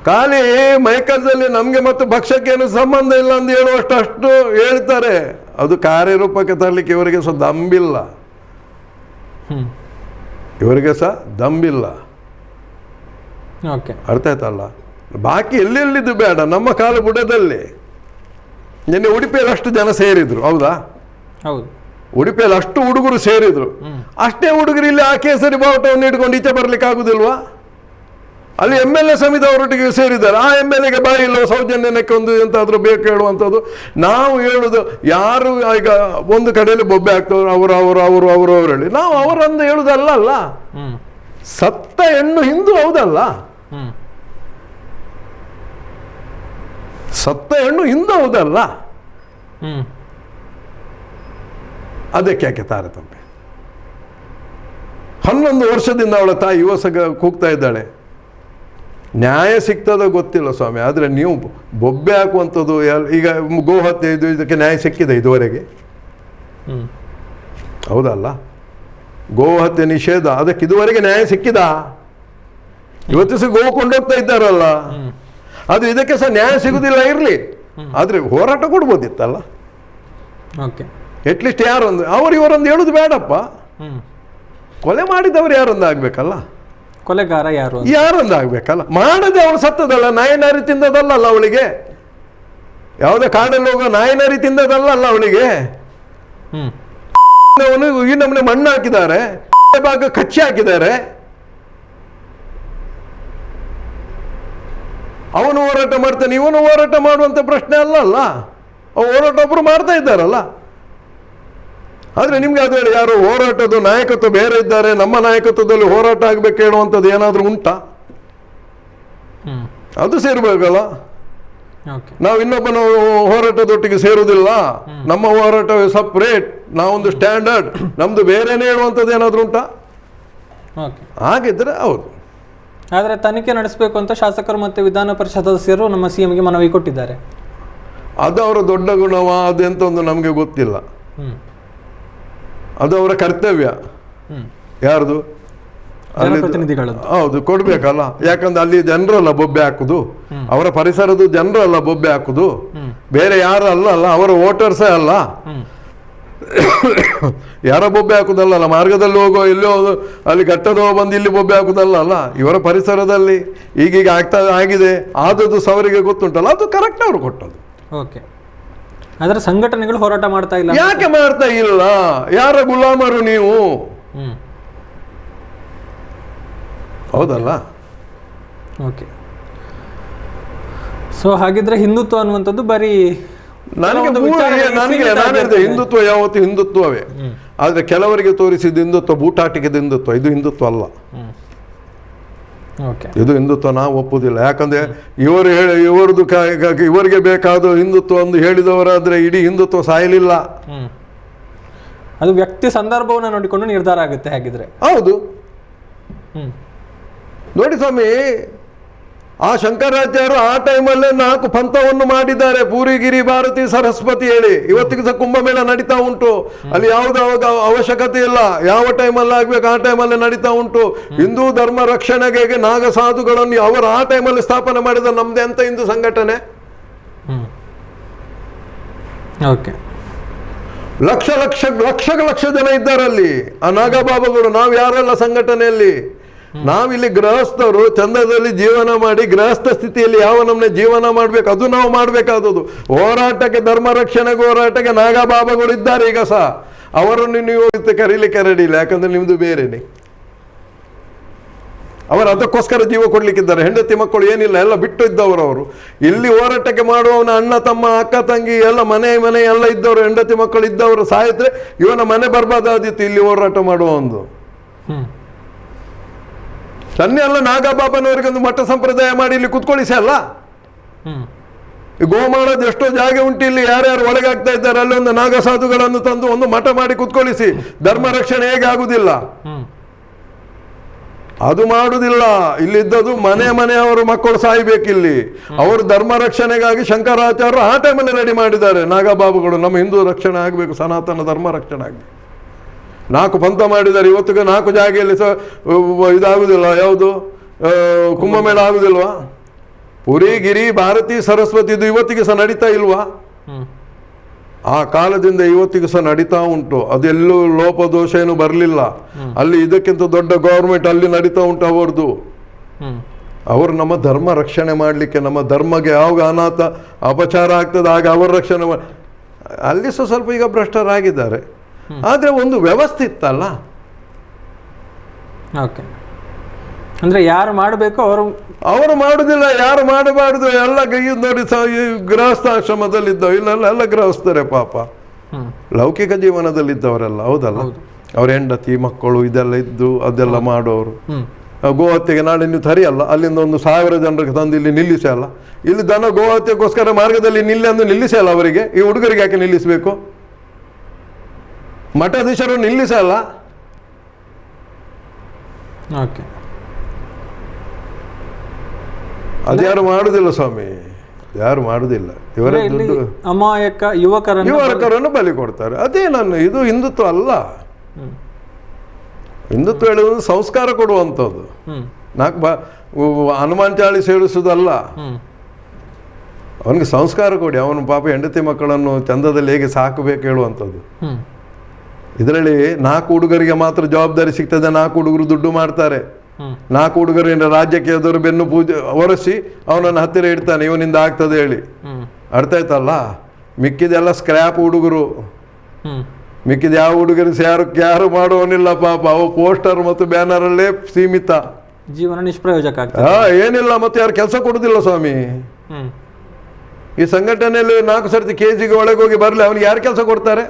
ಖಾಲಿ ಮೈಕಲ್ದಲ್ಲಿ ನಮ್ಗೆ ಮತ್ತು ಪಕ್ಷಕ್ಕೆ ಏನು ಸಂಬಂಧ ಇಲ್ಲ ಅಂತ ಹೇಳುವಷ್ಟು ಹೇಳ್ತಾರೆ. ಅದು ಕಾರ್ಯರೂಪಕ್ಕೆ ತರಲಿಕ್ಕೆ ಇವರಿಗೆ ಸಹ ದಂಬಿಲ್ಲ. ಇವರಿಗೆ ಸಹ ದಂಬಿಲ್ಲ. ಅರ್ಥ ಆಯ್ತಲ್ಲ? ಬಾಕಿ ಎಲ್ಲೆಲ್ಲಿದ್ದು ಬೇಡ, ನಮ್ಮ ಕಾಲು ಬುಡದಲ್ಲಿ. ನಿನ್ನೆ ಉಡುಪಿಯಲ್ಲಿ ಅಷ್ಟು ಜನ ಸೇರಿದ್ರು, ಹೌದಾ? ಹೌದು. ಉಡುಪಿಯಲ್ಲಿ ಅಷ್ಟು ಹುಡುಗರು ಸೇರಿದ್ರು. ಅಷ್ಟೇ ಹುಡುಗರು ಇಲ್ಲಿ ಆ ಕೇಸರಿ ಬಾವುಟವನ್ನು ಇಟ್ಕೊಂಡು ಈಚೆ ಬರ್ಲಿಕ್ಕೆ ಆಗುದಿಲ್ವಾ? ಅಲ್ಲಿ MLA ಸಮಿತ ಅವರೊಟ್ಟಿಗೆ ಸೇರಿದ್ದಾರೆ. ಆ MLAಗೆ ಬಾಯಿ ಇಲ್ಲ, ಸೌಜನ್ಯಕ್ಕೆ ಒಂದು ಎಂತಾದ್ರೂ ಬೇಕು ಹೇಳುವಂಥದ್ದು. ನಾವು ಹೇಳುದು ಯಾರು ಈಗ ಒಂದು ಕಡೆಯಲ್ಲಿ ಬೊಬ್ಬೆ ಆಗ್ತವ್ರು, ಅವರು ಹೇಳಿ ನಾವು ಅವರಂದು ಹೇಳುದಲ್ಲ ಅಲ್ಲ. ಸತ್ತ ಹೆಣ್ಣು ಹಿಂದೂ ಹೌದಲ್ಲ? ಸತ್ತ ಹೆಣ್ಣು ಹಿಂದೂ ಹೌದಲ್ಲ? ಅದಕ್ಕೆ ಯಾಕೆ ತಾರತಮ್ಯ? 11 ವರ್ಷದಿಂದ ಅವಳ ತಾಯಿ ಯುವಸಗ ಕೂಗ್ತಾ ಇದ್ದಾಳೆ. ನ್ಯಾಯ ಸಿಗ್ತದೋ ಗೊತ್ತಿಲ್ಲ ಸ್ವಾಮಿ, ಆದರೆ ನೀವು ಬೊಬ್ಬೆ ಹಾಕುವಂಥದ್ದು ಈಗ ಗೋಹತ್ಯೆ ಇದಕ್ಕೆ ನ್ಯಾಯ ಸಿಕ್ಕಿದೆ ಇದುವರೆಗೆ? ಹೌದಲ್ಲ? ಗೋಹತ್ಯೆ ನಿಷೇಧ ಅದಕ್ಕೆ ಇದುವರೆಗೆ ನ್ಯಾಯ ಸಿಕ್ಕಿದ? ಇವತ್ತು ಸಹ ಗೋವು ಕೊಂಡೋಗ್ತಾ ಇದ್ದಾರಲ್ಲ, ಅದು ಇದಕ್ಕೆ ಸಹ ನ್ಯಾಯ ಸಿಗುದಿಲ್ಲ ಇರಲಿ, ಆದರೆ ಹೋರಾಟ ಕೊಡ್ಬೋದಿತ್ತಲ್ಲ. ಅಟ್ಲೀಸ್ಟ್ ಯಾರೊಂದು ಇವರೊಂದು ಹೇಳುದು ಬೇಡಪ್ಪ, ಕೊಲೆ ಮಾಡಿದವರು ಯಾರೊಂದು ಆಗ್ಬೇಕಲ್ಲ, ಕೊಲೆಗಾರ ಯಾರೊಂದು ಆಗ್ಬೇಕಲ್ಲ. ಮಾಡದೆ ಅವಳು ಸತ್ತದಲ್ಲ, ನಾಯಿನಾರಿ ತಿಂದದಲ್ಲ ಅವಳಿಗೆ, ಯಾವುದೇ ಕಾಡಲ್ಲಿ ಹೋಗೋ ನಾಯಿನಾರಿ ತಿಂದದಲ್ಲ ಅವಳಿಗೆ. ಅವನು ಈ ನಮ್ಮನೆ ಮಣ್ಣು ಹಾಕಿದ್ದಾರೆ, ಭಾಗ ಕಚ್ಚಿ ಹಾಕಿದ್ದಾರೆ. ಅವನು ಹೋರಾಟ ಮಾಡ್ತಾನೆ, ಇವನು ಹೋರಾಟ ಮಾಡುವಂತ ಪ್ರಶ್ನೆ ಅಲ್ಲ. ಹೋರಾಟ ಒಬ್ರು ಮಾಡ್ತಾ ಇದ್ದಾರಲ್ಲ. ಆದರೆ ನಿಮ್ಗೆ ಅದು ಹೇಳಿ ಯಾರು ಹೋರಾಟದ ನಾಯಕತ್ವ ಬೇರೆ ಇದ್ದಾರೆ, ನಮ್ಮ ನಾಯಕತ್ವದಲ್ಲಿ ಹೋರಾಟ ಆಗ್ಬೇಕು ಹೇಳುವಂಥದ್ದು ಏನಾದರೂ ಉಂಟಾ? ಅದು ಸೇರ್ಬೇಕಲ್ಲ. ನಾವು ಇನ್ನೊಬ್ಬನ ಹೋರಾಟದೊಟ್ಟಿಗೆ ಸೇರುವುದಿಲ್ಲ, ನಮ್ಮ ಹೋರಾಟವೇ ಸಪ್ರೇಟ್, ನಾವೊಂದು ಸ್ಟ್ಯಾಂಡರ್ಡ್, ನಮ್ದು ಬೇರೆನೇ ಹೇಳುವಂಥದ್ದು ಏನಾದರೂ ಉಂಟಾ? ಹಾಗಿದ್ರೆ ಹೌದು. ಆದರೆ ತನಿಖೆ ನಡೆಸಬೇಕು ಅಂತ ಶಾಸಕರು ಮತ್ತು ವಿಧಾನ ಪರಿಷತ್ ಸದಸ್ಯರು ನಮ್ಮ CMಗೆ ಮನವಿ ಕೊಟ್ಟಿದ್ದಾರೆ. ಅದು ಅವರ ದೊಡ್ಡ ಗುಣವ ಅದೆಂತ ಒಂದು ನಮಗೆ ಗೊತ್ತಿಲ್ಲ. ಅದು ಅವರ ಕರ್ತವ್ಯ. ಯಾರ್ದು? ಹೌದು, ಕೊಡ್ಬೇಕಲ್ಲ. ಯಾಕಂದ್ರೆ ಅಲ್ಲಿ ಜನರಲ್ಲ ಬೊಬ್ಬೆ ಹಾಕುದು, ಅವರ ಪರಿಸರದ ಜನರಲ್ಲ ಬೊಬ್ಬೆ ಹಾಕುದು, ಬೇರೆ ಯಾರು ಅಲ್ಲ, ಅವರ ವೋಟರ್ಸೇ ಅಲ್ಲ. ಯಾರ ಬೊಬ್ಬೆ ಹಾಕುದಲ್ಲ, ಮಾರ್ಗದಲ್ಲಿ ಹೋಗೋ ಎಲ್ಲೋ ಅಲ್ಲಿ ಘಟ್ಟದೋ ಬಂದು ಇಲ್ಲಿ ಬೊಬ್ಬೆ ಹಾಕುದಲ್ಲ. ಇವರ ಪರಿಸರದಲ್ಲಿ ಈಗೀಗ ಆಗಿದೆ, ಆದದ್ದು ಅವರಿಗೆ ಗೊತ್ತುಂಟಲ್ಲ, ಅದು ಕರೆಕ್ಟ್ ಅವರು ಕೊಟ್ಟದ್ದು. ಆದರೆ ಸಂಘಟನೆಗಳು ಹೋರಾಟ ಮಾಡ್ತಾ ಇಲ್ಲ. ಯಾಕೆ ಮಾಡ್ತಾ ಇಲ್ಲ? ಯಾರ ಗುಲಾಮರು ನೀವು? ಹೌದಲ್ಲ? ಸೊ ಹಾಗಿದ್ರೆ ಹಿಂದುತ್ವ ಅನ್ನುವಂಥದ್ದು ಬರೀ ನನಗೆ ಹಿಂದುತ್ವ ಯಾವತ್ತು ಹಿಂದುತ್ವವೇ. ಆದ್ರೆ ಕೆಲವರಿಗೆ ತೋರಿಸಿದ ಹಿಂದುತ್ವ ಬೂಟಾಟಿಕೆದ ಹಿಂದುತ್ವ, ಇದು ಹಿಂದುತ್ವ ಅಲ್ಲ. ಇದು ಹಿಂದುತ್ವ ನಾವು ಒಪ್ಪುದಿಲ್ಲ. ಯಾಕಂದ್ರೆ ಇವರಿಗೆ ಬೇಕಾದ ಹಿಂದುತ್ವ ಒಂದು ಹೇಳಿದವರಾದ್ರೆ ಇಡೀ ಹಿಂದುತ್ವ ಸಾಯಲಿಲ್ಲ. ಅದು ವ್ಯಕ್ತಿ ಸಂದರ್ಭವನ್ನು ನೋಡಿಕೊಂಡು ನಿರ್ಧಾರ ಆಗುತ್ತೆ. ಹಾಗಿದ್ರೆ ಹೌದು ನೋಡಿ ಸ್ವಾಮಿ, ಆ ಶಂಕರಾಚಾರ್ಯರು ಆ ಟೈಮಲ್ಲೇ 4 ಪಂಥವನ್ನು ಮಾಡಿದ್ದಾರೆ, ಪೂರಿಗಿರಿ, ಭಾರತಿ, ಸರಸ್ವತಿ ಹೇಳಿ. ಇವತ್ತಿಗೆ ಸಹ ಕುಂಭಮೇಳ ನಡೀತಾ ಉಂಟು. ಅಲ್ಲಿ ಯಾವುದಾವಾಗ ಅವಶ್ಯಕತೆ ಇಲ್ಲ, ಯಾವ ಟೈಮಲ್ಲಿ ಆಗ್ಬೇಕು ಆ ಟೈಮಲ್ಲಿ ನಡೀತಾ ಉಂಟು. ಹಿಂದೂ ಧರ್ಮ ರಕ್ಷಣೆಗೆ ನಾಗ ಸಾಧುಗಳನ್ನು ಅವರು ಆ ಟೈಮಲ್ಲಿ ಸ್ಥಾಪನೆ ಮಾಡಿದ ನಮ್ದೇ ಅಂತ ಹಿಂದೂ ಸಂಘಟನೆ. ಲಕ್ಷ ಜನ ಇದ್ದಾರಲ್ಲಿ ಆ ನಾಗಬಾಬಾಗಳು. ನಾವು ಯಾರೆಲ್ಲ ಸಂಘಟನೆಯಲ್ಲಿ, ನಾವಿಲ್ಲಿ ಗೃಹಸ್ಥರು ಚಂದದಲ್ಲಿ ಜೀವನ ಮಾಡಿ ಗೃಹಸ್ಥ ಸ್ಥಿತಿಯಲ್ಲಿ ಯಾವ ನಮ್ಮನೆ ಜೀವನ ಮಾಡ್ಬೇಕು ಅದು ನಾವು ಮಾಡ್ಬೇಕಾದದ್ದು. ಹೋರಾಟಕ್ಕೆ, ಧರ್ಮ ರಕ್ಷಣೆಗೆ ಹೋರಾಟಕ್ಕೆ ನಾಗಬಾಬಾಗಳು ಇದ್ದಾರೆ ಈಗ ಸಹ. ಅವರನ್ನು ನೀವು ಕರೀಲಿಕ್ಕೆ ರೆಡಿಲ್ಲ, ಯಾಕಂದ್ರೆ ನಿಮ್ದು ಬೇರೆನೆ. ಅವರು ಅದಕ್ಕೋಸ್ಕರ ಜೀವ ಕೊಡ್ಲಿಕ್ಕಿದ್ದಾರೆ. ಹೆಂಡತಿ ಮಕ್ಕಳು ಏನಿಲ್ಲ, ಎಲ್ಲ ಬಿಟ್ಟು ಇದ್ದವರು ಅವರು. ಇಲ್ಲಿ ಹೋರಾಟಕ್ಕೆ ಮಾಡುವವನ ಅಣ್ಣ ತಮ್ಮ ಅಕ್ಕ ತಂಗಿ ಎಲ್ಲ ಮನೆ ಎಲ್ಲ ಇದ್ದವರು, ಹೆಂಡತಿ ಮಕ್ಕಳು ಇದ್ದವರು ಸಾಯಿದ್ರೆ ಇವನ ಮನೆ ಬರ್ಬಾದಾದಿತ್ತು ಇಲ್ಲಿ ಹೋರಾಟ ಮಾಡುವ ಒಂದು. ಸನ್ನೆ ಅಲ್ಲ, ನಾಗಬಾಬನವರಿಗೆ ಒಂದು ಮಠ ಸಂಪ್ರದಾಯ ಮಾಡಿ ಇಲ್ಲಿ ಕುತ್ಕೊಳಿಸಿ ಅಲ್ಲ. ಗೋಮಾಳದ ಎಷ್ಟೋ ಜಾಗ ಉಂಟು ಇಲ್ಲಿ, ಯಾರ್ಯಾರು ಒಳಗಾಗ್ತಾ ಇದ್ದಾರೆ ಅಲ್ಲಿ ಒಂದು ನಾಗ ಸಾಧುಗಳನ್ನು ತಂದು ಒಂದು ಮಠ ಮಾಡಿ ಕುತ್ಕೊಳಿಸಿ. ಧರ್ಮ ರಕ್ಷಣೆ ಹೇಗೆ ಆಗುದಿಲ್ಲ? ಅದು ಮಾಡುವುದಿಲ್ಲ. ಇಲ್ಲಿದ್ದದು ಮನೆಯವರು ಮಕ್ಕಳು ಸಾಯ್ಬೇಕಿಲ್ಲಿ. ಅವರು ಧರ್ಮ ರಕ್ಷಣೆಗಾಗಿ ಶಂಕರಾಚಾರ್ಯರು ಆ ಟೈಮಲ್ಲಿ ರೆಡಿ ಮಾಡಿದ್ದಾರೆ. ನಾಗಬಾಬುಗಳು ನಮ್ಮ ಹಿಂದೂ ರಕ್ಷಣೆ ಆಗಬೇಕು, ಸನಾತನ ಧರ್ಮ ರಕ್ಷಣೆ ಆಗಬೇಕು. 4 ಪಂಥ ಮಾಡಿದ್ದಾರೆ. ಇವತ್ತಿಗೆ 4 ಜಾಗೆಯಲ್ಲಿ ಸಹ ಇದಾಗುದಿಲ್ಲ. ಯಾವುದು ಕುಂಭಮೇಳ ಆಗುದಿಲ್ವಾ? ಪುರಿ, ಗಿರಿ, ಭಾರತಿ, ಸರಸ್ವತಿ ಇದು ಇವತ್ತಿಗೆ ಸಹ ನಡೀತಾ ಇಲ್ವಾ? ಆ ಕಾಲದಿಂದ ಇವತ್ತಿಗೆ ಸಹ ನಡೀತಾ ಉಂಟು. ಅದೆಲ್ಲೂ ಲೋಪದೋಷ ಏನು ಬರಲಿಲ್ಲ. ಅಲ್ಲಿ ಇದಕ್ಕಿಂತ ದೊಡ್ಡ ಗೌರ್ಮೆಂಟ್ ಅಲ್ಲಿ ನಡೀತಾ ಉಂಟು ಅವರದು. ಅವರು ನಮ್ಮ ಧರ್ಮ ರಕ್ಷಣೆ ಮಾಡಲಿಕ್ಕೆ, ನಮ್ಮ ಧರ್ಮಗೆ ಯಾವಾಗ ಅನಾಥ ಅಪಚಾರ ಆಗ್ತದೆ ಆಗ ಅವರ ರಕ್ಷಣೆ ಅಲ್ಲಿ ಸಹ ಸ್ವಲ್ಪ ಈಗ ಭ್ರಷ್ಟರಾಗಿದ್ದಾರೆ. ಆದರೆ ಒಂದು ವ್ಯವಸ್ಥೆ ಇತ್ತಲ್ಲ. ಅಂದ್ರೆ ಯಾರು ಮಾಡಬೇಕು ಅವರು ಮಾಡುದಿಲ್ಲ, ಯಾರು ಮಾಡಬಾರ್ದು. ಎಲ್ಲ ನೋಡಿ ಗೃಹಸ್ಥಾಶ್ರಮದಲ್ಲಿದ್ದವು, ಎಲ್ಲ ಗೃಹಸ್ಥರೇ ಪಾಪ, ಲೌಕಿಕ ಜೀವನದಲ್ಲಿದ್ದವರೆಲ್ಲ. ಹೌದಲ್ಲ? ಅವ್ರ ಹೆಂಡತಿ ಮಕ್ಕಳು ಇದೆಲ್ಲ ಇದ್ದು ಅದೆಲ್ಲ ಮಾಡೋರು. ಗೋಹತ್ಯೆಗೆ ನಾಳೆ ನೀವು ತರಿಯಲ್ಲ, ಅಲ್ಲಿಂದ ಒಂದು 1000 ಜನರಿಗೆ ತಂದು ಇಲ್ಲಿ ನಿಲ್ಲಿಸಿ ಅಲ್ಲ. ಇಲ್ಲಿ ದನ ಗೋಹತ್ಯೆಗೋಸ್ಕರ ಮಾರ್ಗದಲ್ಲಿ ನಿಲ್ಲಿ ಅಂದು ನಿಲ್ಲಿಸಿ ಅಲ್ಲ ಅವರಿಗೆ. ಈ ಹುಡುಗರಿಗೆ ಯಾಕೆ ನಿಲ್ಲಿಸಬೇಕು? ಮಠಾಧೀಶರು ನಿಲ್ಲಿಸಲ್ಲ. ಓಕೆ, ಅದ್ಯಾರು ಮಾಡುದಿಲ್ಲ ಸ್ವಾಮಿ, ಯಾರು ಮಾಡುದಿಲ್ಲ. ಇವರ ಇಲ್ಲಿ ದುಡ್ಡು ಅಮಾಯಕ ಯುವಕರನ್ನು ಬಲಿ ಕೊಡ್ತಾರೆ. ಅದೇ ನಾನು ಇದು ಹಿಂದುತ್ವ ಅಲ್ಲ. ಹಿಂದುತ್ವ ಹೇಳುವುದು ಸಂಸ್ಕಾರ ಕೊಡುವಂಥದ್ದು. ಹನುಮಾನ್ ಚಾಳಿಸ್ ಹೇಳಿಸುವುದಲ್ಲ. ಅವನಿಗೆ ಸಂಸ್ಕಾರ ಕೊಡಿ, ಅವನು ಪಾಪ ಹೆಂಡತಿ ಮಕ್ಕಳನ್ನು ಚಂದದಲ್ಲಿ ಹೇಗೆ ಸಾಕಬೇಕು ಹೇಳುವಂಥದ್ದು. ಇದರಲ್ಲಿ 4 ಹುಡುಗರಿಗೆ ಮಾತ್ರ ಜವಾಬ್ದಾರಿ ಸಿಗ್ತದೆ, 4 ಹುಡುಗರು ದುಡ್ಡು ಮಾಡ್ತಾರೆ. 4 ಹುಡುಗರಿಂದ ರಾಜ್ಯಕ್ಕೆ ಎದುರು ಬೆನ್ನು ಪೂಜೆ ಒರೆಸಿ ಅವನನ್ನು ಹತ್ತಿರ ಇಡ್ತಾನೆ, ಇವನಿಂದ ಆಗ್ತದೆ ಹೇಳಿ. ಅರ್ಥ ಆಯ್ತಲ್ಲ? ಮಿಕ್ಕಿದೆಲ್ಲ ಸ್ಕ್ರ್ಯಾಪ್ ಹುಡುಗರು. ಮಿಕ್ಕಿದ ಯಾವ ಹುಡುಗರು ಯಾರು ಮಾಡುವವನಿಲ್ಲ ಪಾಪ. ಅವು ಪೋಸ್ಟರ್ ಮತ್ತು ಬ್ಯಾನರಲ್ಲೇ ಸೀಮಿತ, ಜೀವನ ನಿಷ್ಪ್ರಯೋಜಕ ಆಗ್ತದೆ. ಏನಿಲ್ಲ. ಮತ್ತೆ ಯಾರು ಕೆಲಸ ಕೊಡುದಿಲ್ಲ ಸ್ವಾಮಿ. ಈ ಸಂಘಟನೆಯಲ್ಲಿ 4 ಸರ್ತಿ ಕೆಜಿಗೆ ಒಳಗೆ ಹೋಗಿ ಬರಲಿ, ಅವನಿಗೆ ಯಾರು ಕೆಲಸ ಕೊಡ್ತಾರೆ?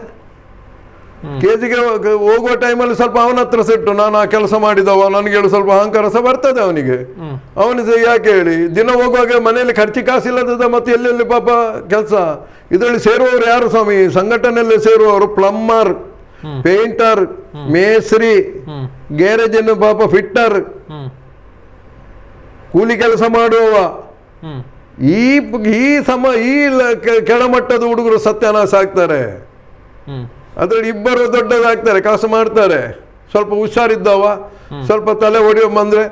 ಕೆಜಿಗೆ ಹೋಗುವ ಟೈಮಲ್ಲಿ ಸ್ವಲ್ಪ ಅವನ ಹತ್ರ ಸಿಟ್ಟು, ನಾನು ಆ ಕೆಲಸ ಮಾಡಿದವ, ನನಗೆ ಹೇಳು ಸ್ವಲ್ಪ ಅಹಂಕಾರ ಸಹ ಬರ್ತದೆ ಅವನಿಗೆ. ಅವನಿಗೆ ಯಾಕೆ ಹೇಳಿ, ದಿನ ಹೋಗುವಾಗ ಮನೆಯಲ್ಲಿ ಖರ್ಚಿ ಕಾಸಿಲ್ಲದ ಮತ್ತೆ ಎಲ್ಲೆಲ್ಲಿ ಪಾಪ ಕೆಲಸ. ಇದರಲ್ಲಿ ಸೇರುವವರು ಯಾರು ಸ್ವಾಮಿ? ಸಂಘಟನೆಯಲ್ಲಿ ಸೇರುವವರು ಪ್ಲಮ್ಮರ್, ಪೇಂಟರ್, ಮೇಸ್ತ್ರಿ, ಗ್ಯಾರೇಜನ್ನು ಪಾಪ ಫಿಟ್ಟರ್, ಕೂಲಿ ಕೆಲಸ ಮಾಡುವವ. ಈ ಕೆಳಮಟ್ಟದ ಹುಡುಗರು ಸತ್ಯಾನಾಶ ಆಗ್ತಾರೆ. ಅದ್ರಲ್ಲಿ 2 ದೊಡ್ಡದಾಗ್ತಾರೆ, ಕೆಲಸ ಮಾಡ್ತಾರೆ. ಸ್ವಲ್ಪ ಹುಷಾರಿದ್ದವ, ಸ್ವಲ್ಪ ತಲೆ ಹೊಡೆಯೋ ಬಂದ್ರೆ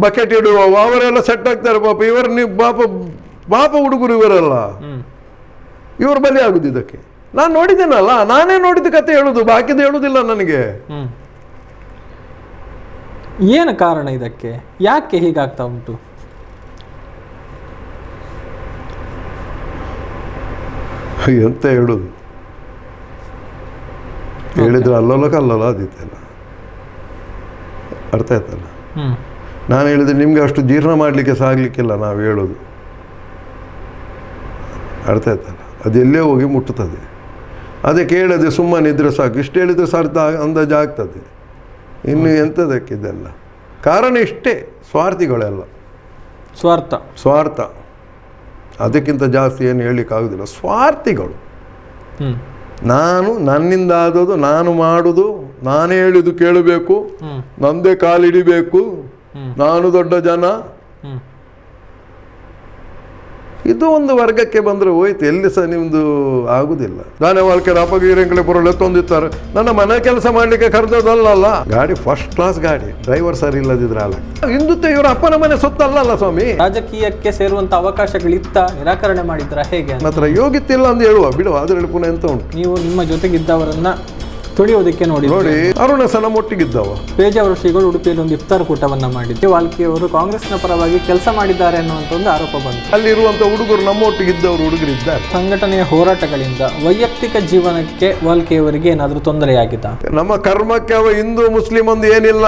ಬಕೆಟ್ ಇಡುವವ, ಅವರೆಲ್ಲ ಸೆಟ್ ಆಗ್ತಾರೆ ಪಾಪ. ಇವರು ನೀವು ಪಾಪ ಹುಡುಗರು ಇವರೆಲ್ಲ, ಇವರು ಬಲಿ ಆಗುದು ಇದಕ್ಕೆ. ನಾನು ನೋಡಿದ್ದೇನಲ್ಲ, ನಾನೇ ನೋಡಿದ ಕತೆ ಹೇಳುದು, ಬಾಕಿದು ಹೇಳುದಿಲ್ಲ ನನಗೆ. ಏನು ಕಾರಣ ಇದಕ್ಕೆ? ಯಾಕೆ ಹೀಗಾಗ್ತಾ ಉಂಟು? ಎಂತ ಹೇಳುದು, ಹೇಳಿದ್ರೆ ಅಲ್ಲೋಲ ಕಲ್ಲೋಲ ಆದಿತ್ತಲ್ಲ. ಅರ್ಥ ಆಯ್ತಲ್ಲ? ನಾನು ಹೇಳಿದ್ರೆ ನಿಮ್ಗೆ ಅಷ್ಟು ಜೀರ್ಣ ಮಾಡಲಿಕ್ಕೆ ಸಾಗಲಿಕ್ಕಿಲ್ಲ ನಾವು ಹೇಳೋದು. ಅರ್ಥ ಆಯ್ತಲ್ಲ? ಅದು ಎಲ್ಲೇ ಹೋಗಿ ಮುಟ್ಟುತ್ತದೆ. ಅದಕ್ಕೆ ಹೇಳದೆ ಸುಮ್ಮನೆ ಇದ್ರೆ ಸಾಕು. ಇಷ್ಟು ಹೇಳಿದ್ರೆ ಸಾರ್ಥ ಅಂದಾಜು ಆಗ್ತದೆ. ಇನ್ನು ಎಂಥದಕ್ಕಿದೆಲ್ಲ ಕಾರಣ ಇಷ್ಟೇ, ಸ್ವಾರ್ಥಿಗಳೆಲ್ಲ. ಸ್ವಾರ್ಥ, ಅದಕ್ಕಿಂತ ಜಾಸ್ತಿ ಏನು ಹೇಳಲಿಕ್ಕಾಗೋದಿಲ್ಲ. ಸ್ವಾರ್ಥಿಗಳು. ನನ್ನಿಂದ ಆದದ್ದು ನಾನು ಮಾಡುದು, ನಾನೇ ಹೇಳಿದ್ದು ಕೇಳಬೇಕು, ನಂದೇ ಕಾಲಿಡಿಬೇಕು, ನಾನು ದೊಡ್ಡ ಜನ. ಇದು ಒಂದು ವರ್ಗಕ್ಕೆ ಬಂದರೆ ಹೋಯ್ತು, ಎಲ್ಲಿ ಸಹ ನಿಮ್ದು ಆಗುದಿಲ್ಲ. ನಾನೇ ವಾಲ್ಕರ್ ಅಪಗೀರಂಗಳೇ ಬರೋಲ್ಲ ತಂದಿರ್ತಾರೆ. ನನ್ನ ಮನೆ ಕೆಲಸ ಮಾಡ್ಲಿಕ್ಕೆ ಕರೆದೋದಲ್ಲ. ಗಾಡಿ ಫಸ್ಟ್ ಕ್ಲಾಸ್ ಗಾಡಿ, ಡ್ರೈವರ್ ಸರಿ ಇಲ್ಲದಿದ್ರೆ ಅಲ್ಲ. ಹಿಂದುತ್ವ ಇವರ ಅಪ್ಪನ ಮನೆ ಸೊತ್ತಲ್ಲ ಸ್ವಾಮಿ. ರಾಜಕೀಯಕ್ಕೆ ಸೇರುವಂತ ಅವಕಾಶಗಳಿತ್ತ, ನಿರಾಕರಣೆ ಮಾಡಿದ್ರ ಹೇಗೆ? ಮಾತ್ರ ಯೋಗಿತ್ತಿಲ್ಲ ಅಂತ ಹೇಳುವ ಬಿಡುವ, ಅದರಲ್ಲಿ ಪುನಃ ಎಂತ ಉಂಟು? ನೀವು ನಿಮ್ಮ ಜೊತೆಗಿದ್ದವರನ್ನ ತುಳಿಯೋದಕ್ಕೆ ನೋಡಿ ಅರುಣಸನ ಒಟ್ಟಿಗಿದ್ದವ. ಪೇಜಾವರ ಶ್ರೀಗಳು ಉಡುಪಿಯಲ್ಲಿ ಒಂದು ಇಫ್ತಾರ್ ಕೂಟವನ್ನ ಮಾಡಿದ್ದು. ವಾಲ್ಕಿಯವರು ಕಾಂಗ್ರೆಸ್ನ ಪರವಾಗಿ ಕೆಲಸ ಮಾಡಿದ್ದಾರೆ ಅನ್ನುವಂಥ ಒಂದು ಆರೋಪ ಬಂತು. ಅಲ್ಲಿರುವಂತ ಹುಡುಗರು ನಮ್ಮೊಟ್ಟಿಗಿದ್ದವರು ಹುಡುಗರಿದ್ದಾರೆ. ಸಂಘಟನೆಯ ಹೋರಾಟಗಳಿಂದ ವೈಯಕ್ತಿಕ ಜೀವನಕ್ಕೆ ವಾಲ್ಕಿಯವರಿಗೆ ಏನಾದರೂ ತೊಂದರೆಯಾಗಿತ್ತಾ? ನಮ್ಮ ಕರ್ಮಕ್ಕೆ ಅವ ಹಿಂದೂ ಮುಸ್ಲಿಂ ಒಂದು ಏನಿಲ್ಲ.